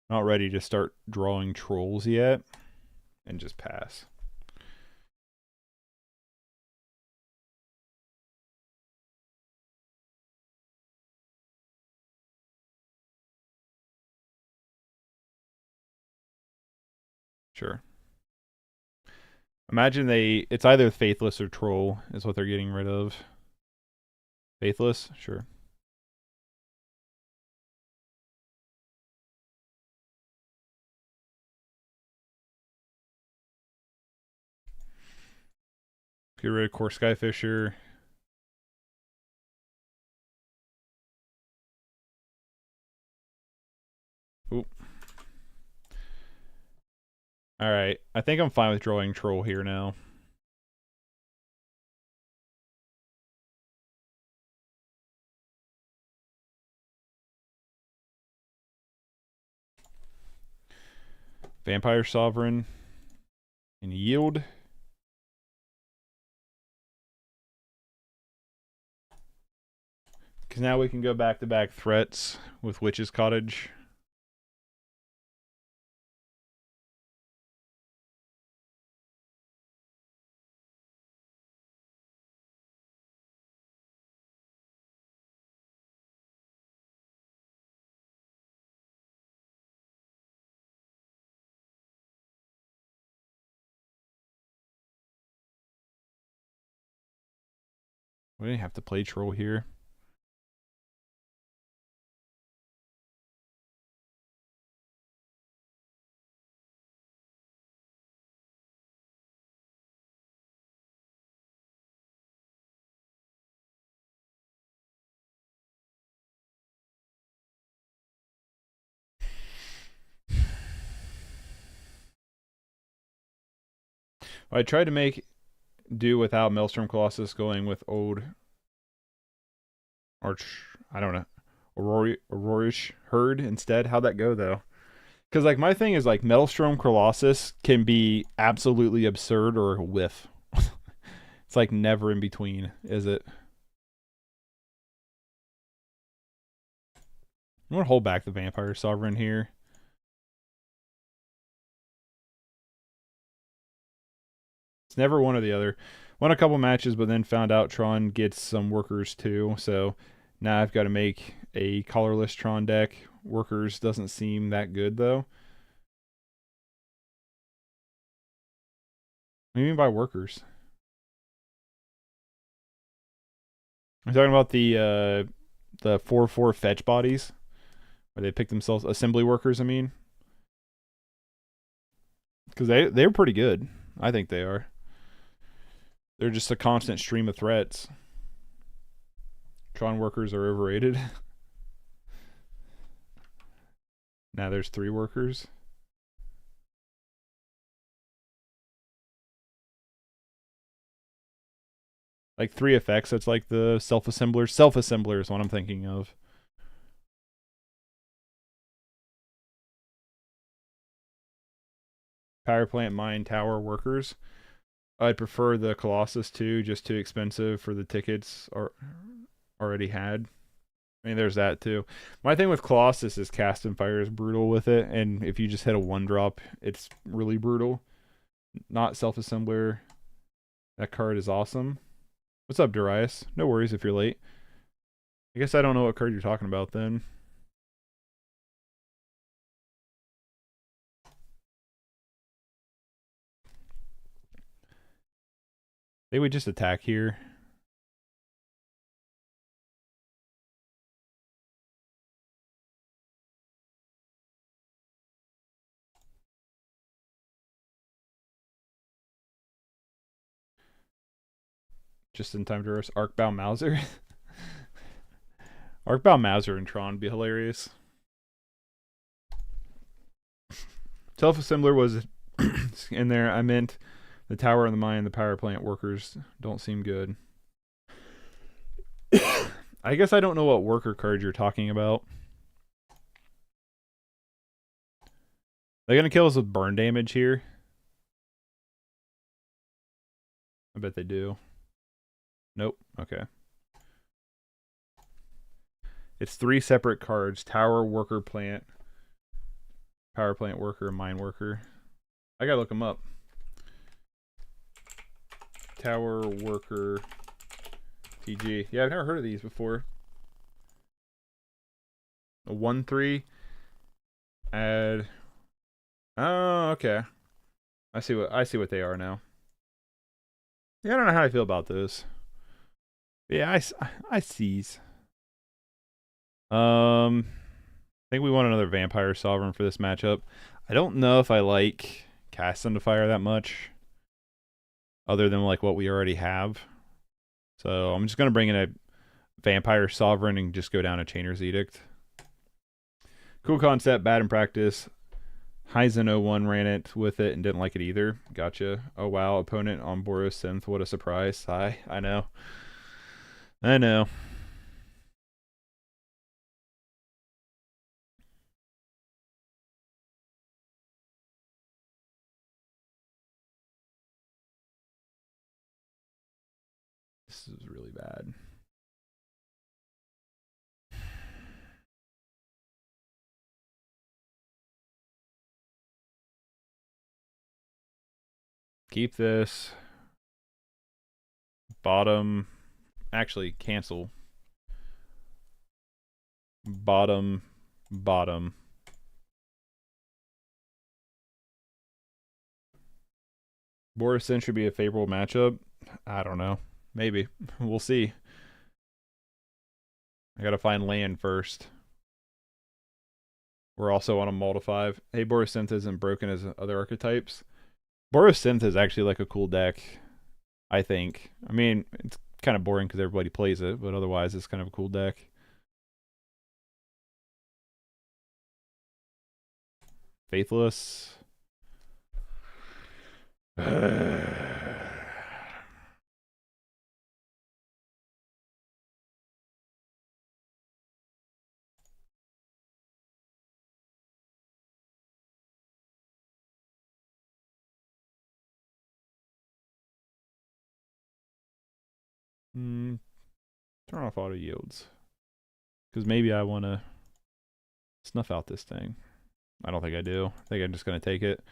Not ready to start drawing trolls yet. And just pass. Sure. Imagine it's either Faithless or Troll is what they're getting rid of. Faithless? Sure. Get rid of Core Skyfisher. Oop. Alright, I think I'm fine with drawing Troll here now. Vampire Sovereign. And yield. Because now we can go back-to-back threats with Witch's Cottage. We didn't have to play Troll here. I tried to make do without Maelstrom Colossus, going with old I don't know, Aurorish Herd instead. How'd that go though? Because like my thing is like Maelstrom Colossus can be absolutely absurd or a whiff. It's like never in between, is it? I'm gonna hold back the Vampire Sovereign here. It's never one or the other. Won a couple matches, but then found out Tron gets some workers too. So now I've got to make a colorless Tron deck. Workers doesn't seem that good though. What do you mean by workers? I'm talking about the 4/4 fetch bodies, where they pick themselves assembly workers. I mean, because they're pretty good. I think they are. They're just a constant stream of threats. Tron workers are overrated. Now there's 3 workers. Like 3 effects, that's like the self-assembler. Self-assembler is what I'm thinking of. Power plant, mine, tower, workers. I'd prefer the Colossus too, just too expensive for the tickets already had. I mean, there's that too. My thing with Colossus is Cast and Fire is brutal with it, and if you just hit a 1-drop, it's really brutal. Not self-assembler. That card is awesome. What's up, Darius? No worries if you're late. I guess I don't know what card you're talking about then. They would just attack here. Just in time to reverse Arcbound Mauser. Arcbound Mauser and Tron would be hilarious. Self-assembler was in there. I meant the tower and the mine, the power plant workers don't seem good. I guess I don't know what worker card you're talking about. They're gonna kill us with burn damage here. I bet they do. Nope. Okay. It's 3 separate cards: tower, worker, plant, power plant worker, mine worker. I gotta look them up. Tower, worker, TG. Yeah, I've never heard of these before. A 1/3. Add. Oh, okay. I see what they are now. Yeah, I don't know how I feel about those. Yeah, I sees. I think we want another Vampire Sovereign for this matchup. I don't know if I like Cast into Fire that much. other than like what we already have. So I'm just gonna bring in a Vampire Sovereign and just go down a Chainer's Edict. Cool concept, bad in practice. Heisen 01 ran it with it and didn't like it either. Gotcha. Oh wow, opponent on Boros Synth. What a surprise. Hi, I know. I know. This is really bad. Keep this. Bottom. Actually, cancel. Bottom. Bottom. Boris should be a favorable matchup. I don't know. Maybe. We'll see. I gotta find land first. We're also on a Malta 5. Hey, Boris Synth isn't broken as other archetypes. Boris Synth is actually like a cool deck, I think. I mean, it's kind of boring because everybody plays it, but otherwise it's kind of a cool deck. Faithless. Turn off auto yields. Because maybe I want to snuff out this thing. I don't think I do. I think I'm just going to take it.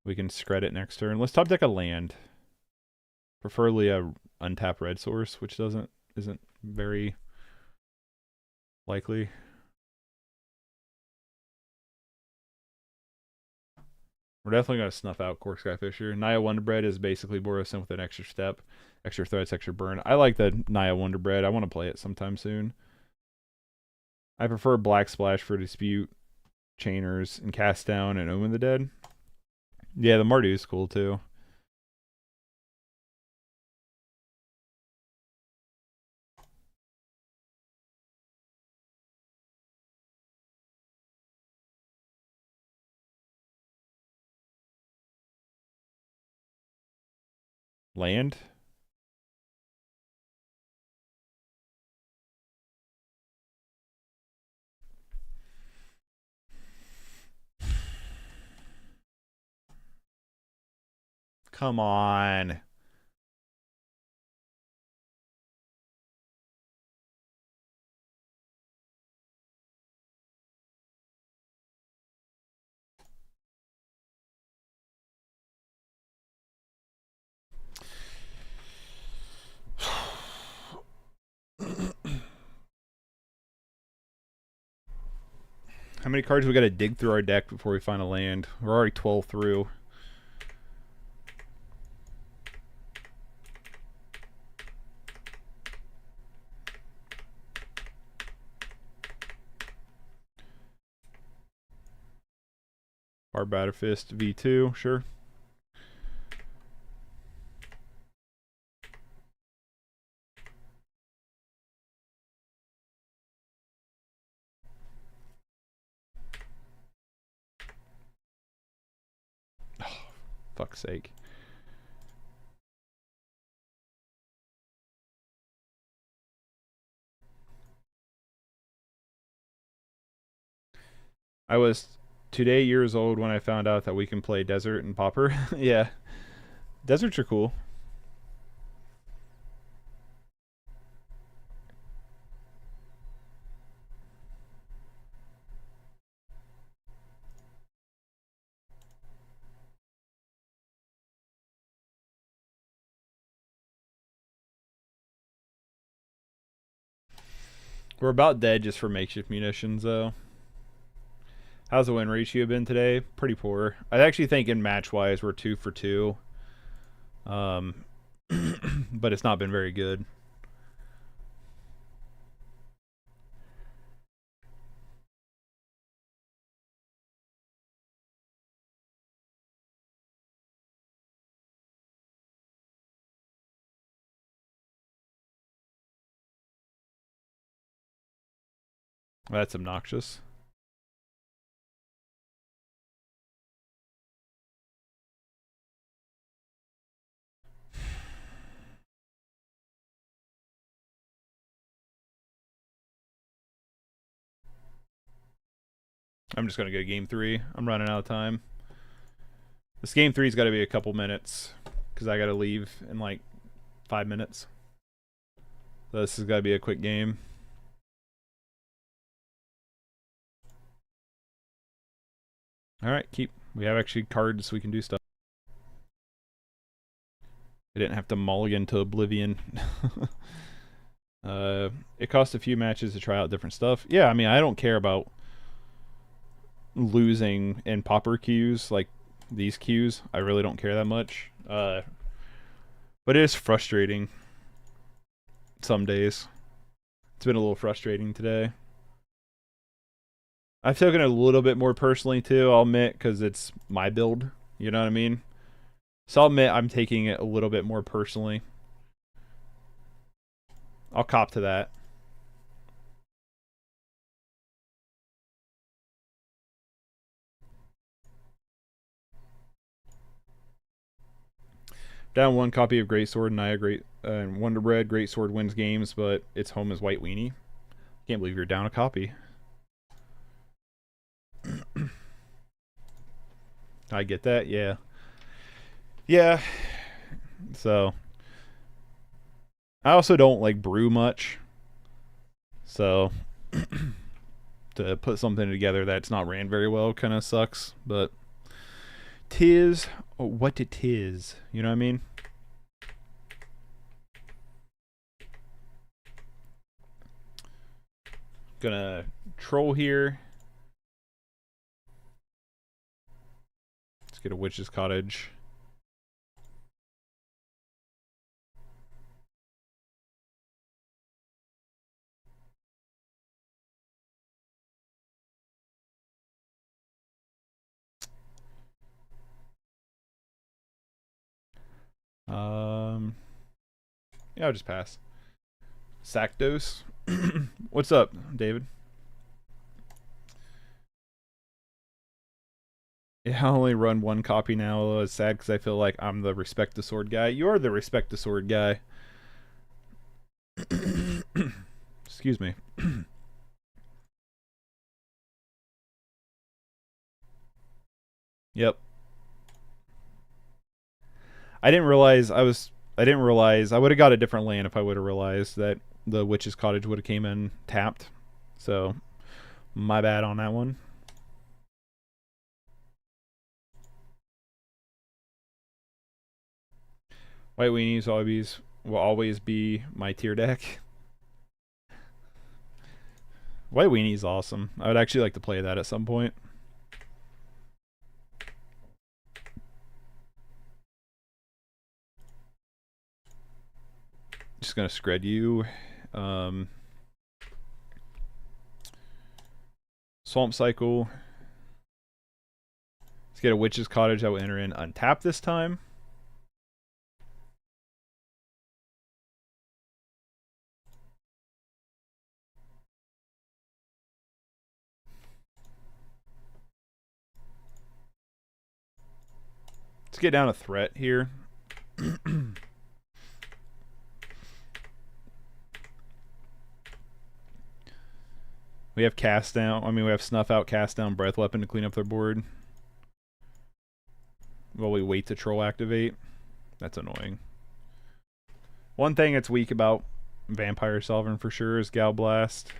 We can scred it next turn. Let's top deck a land. Preferably a untapped red source, which isn't very likely. We're definitely going to snuff out Cork Sky Fisher. Naya Wonderbread is basically Boros with an extra step, extra threats, extra burn. I like the Naya Wonderbread. I want to play it sometime soon. I prefer Black Splash for Dispute, Chainers, and Cast Down, and Omen the Dead. Yeah, the Mardu is cool too. Land? Come on. How many cards we got to dig through our deck before we find a land? We're already 12 through. Barbatter Fist V2, sure. Oh, fuck's sake. I was 2 years old when I found out that we can play Desert and Pauper. Yeah. Deserts are cool. We're about dead just for makeshift munitions, though. How's the win ratio been today? Pretty poor. I actually think in match-wise we're 2 for 2. But it's not been very good. That's obnoxious. I'm just going to go game 3. I'm running out of time. This game 3's got to be a couple minutes because I got to leave in like 5 minutes. So this has got to be a quick game. Alright, keep. We have actually cards so we can do stuff. I didn't have to mulligan to oblivion. It cost a few matches to try out different stuff. Yeah, I mean, I don't care about losing in pauper queues, like these queues. I really don't care that much. But it is frustrating some days. It's been a little frustrating today. I've taken it a little bit more personally too, I'll admit, because it's my build. You know what I mean? So I'll admit I'm taking it a little bit more personally. I'll cop to that. Down 1 copy of Greatsword, and Wonder Bread. Greatsword wins games, but its home is White Weenie. Can't believe you're down a copy. I get that, yeah. Yeah. So I also don't like brew much. So to put something together that's not ran very well kind of sucks, but tis what it is. You know what I mean? Gonna troll here. Let's get a witch's cottage. Yeah, I'll just pass. Rakdos. What's up, David? Yeah, I only run 1 copy now. It's sad because I feel like I'm the respect the sword guy. You're the respect the sword guy. Excuse me. Yep. I didn't realize I would have got a different land if I would have realized that the witch's cottage would have came in tapped. So my bad on that one. White Weenies will always be my tier deck. White Weenie's awesome. I would actually like to play that at some point. Just gonna scred you. Swamp Cycle. Let's get a Witch's Cottage that will enter in untap this time. Let's get down a threat here. We have cast down. I mean, we have snuff out, cast down, breath weapon to clean up their board. While we wait to troll activate. That's annoying. One thing that's weak about Vampire Sovereign for sure is Gal Blast.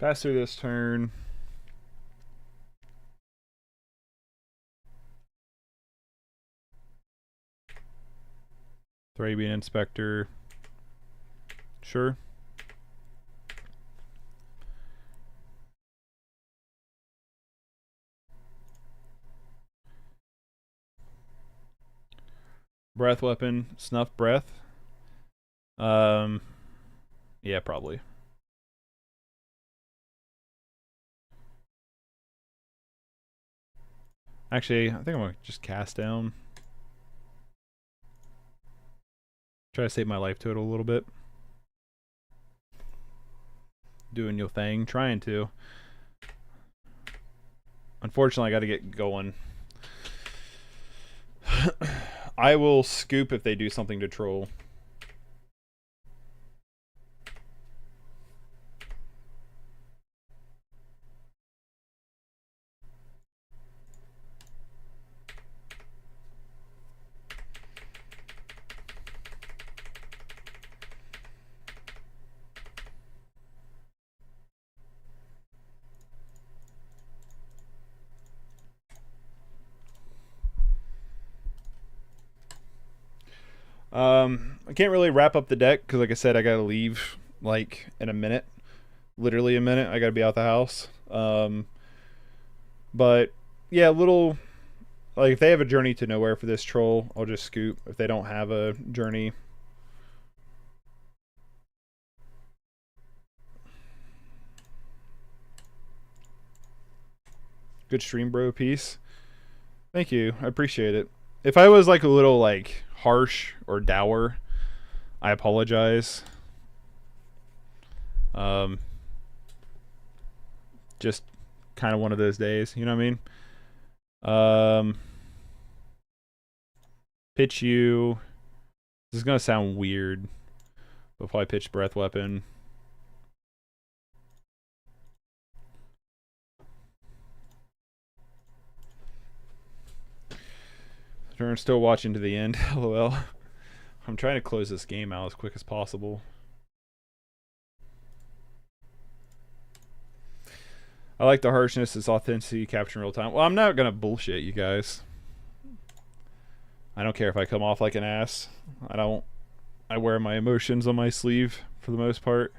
Pass through this turn. Thrabian Inspector. Sure. Breath Weapon. Snuff Breath. Yeah, probably. Actually, I think I'm gonna just cast down. Try to save my life total a little bit. Doing your thing, trying to. Unfortunately, I gotta get going. I will scoop if they do something to troll. I can't really wrap up the deck because, like I said, I gotta leave like in a minute, literally a minute. I gotta be out the house. But yeah, little like if they have a journey to nowhere for this troll, I'll just scoop. If they don't have a journey, good stream, bro. Peace. Thank you. I appreciate it. If I was like a little like harsh or dour, I apologize. Just kind of one of those days, you know what I mean? Pitch you. This is gonna sound weird, but probably pitch Breath Weapon. Turn still watching to the end. LOL. I'm trying to close this game out as quick as possible. I like the harshness, its authenticity, capture in real time. Well, I'm not gonna bullshit you guys. I don't care if I come off like an ass. I wear my emotions on my sleeve for the most part.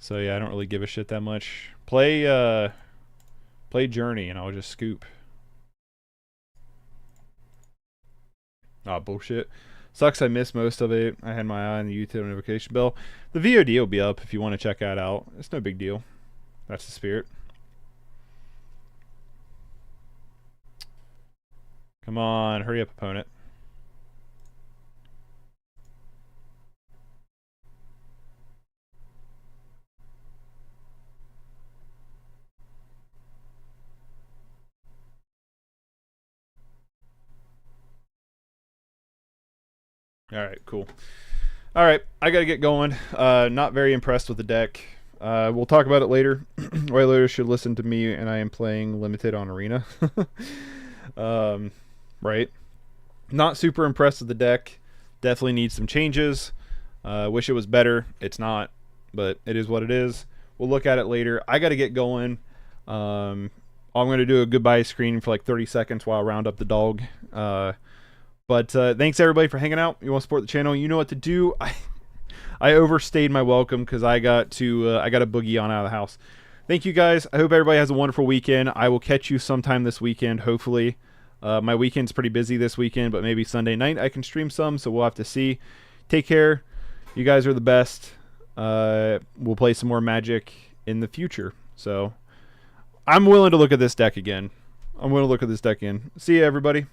So yeah, I don't really give a shit that much. Play Journey and I'll just scoop. Oh, bullshit. Sucks I missed most of it. I had my eye on the YouTube notification bell. The VOD will be up if you want to check that out. It's no big deal. That's the spirit. Come on, hurry up, opponent. Alright, cool. Alright, I gotta get going. Not very impressed with the deck. We'll talk about it later. Wayloaders should listen to me, and I am playing limited on Arena. Right. Not super impressed with the deck. Definitely needs some changes. Wish it was better. It's not, but it is what it is. We'll look at it later. I gotta get going. I'm gonna do a goodbye screen for like 30 seconds while I round up the dog. But thanks everybody for hanging out. You want to support the channel, you know what to do. I overstayed my welcome because I got a boogie on out of the house. Thank you guys. I hope everybody has a wonderful weekend. I will catch you sometime this weekend, hopefully. My weekend's pretty busy this weekend, but maybe Sunday night I can stream some, so we'll have to see. Take care. You guys are the best. We'll play some more Magic in the future. So I'm willing to look at this deck again. See you, everybody.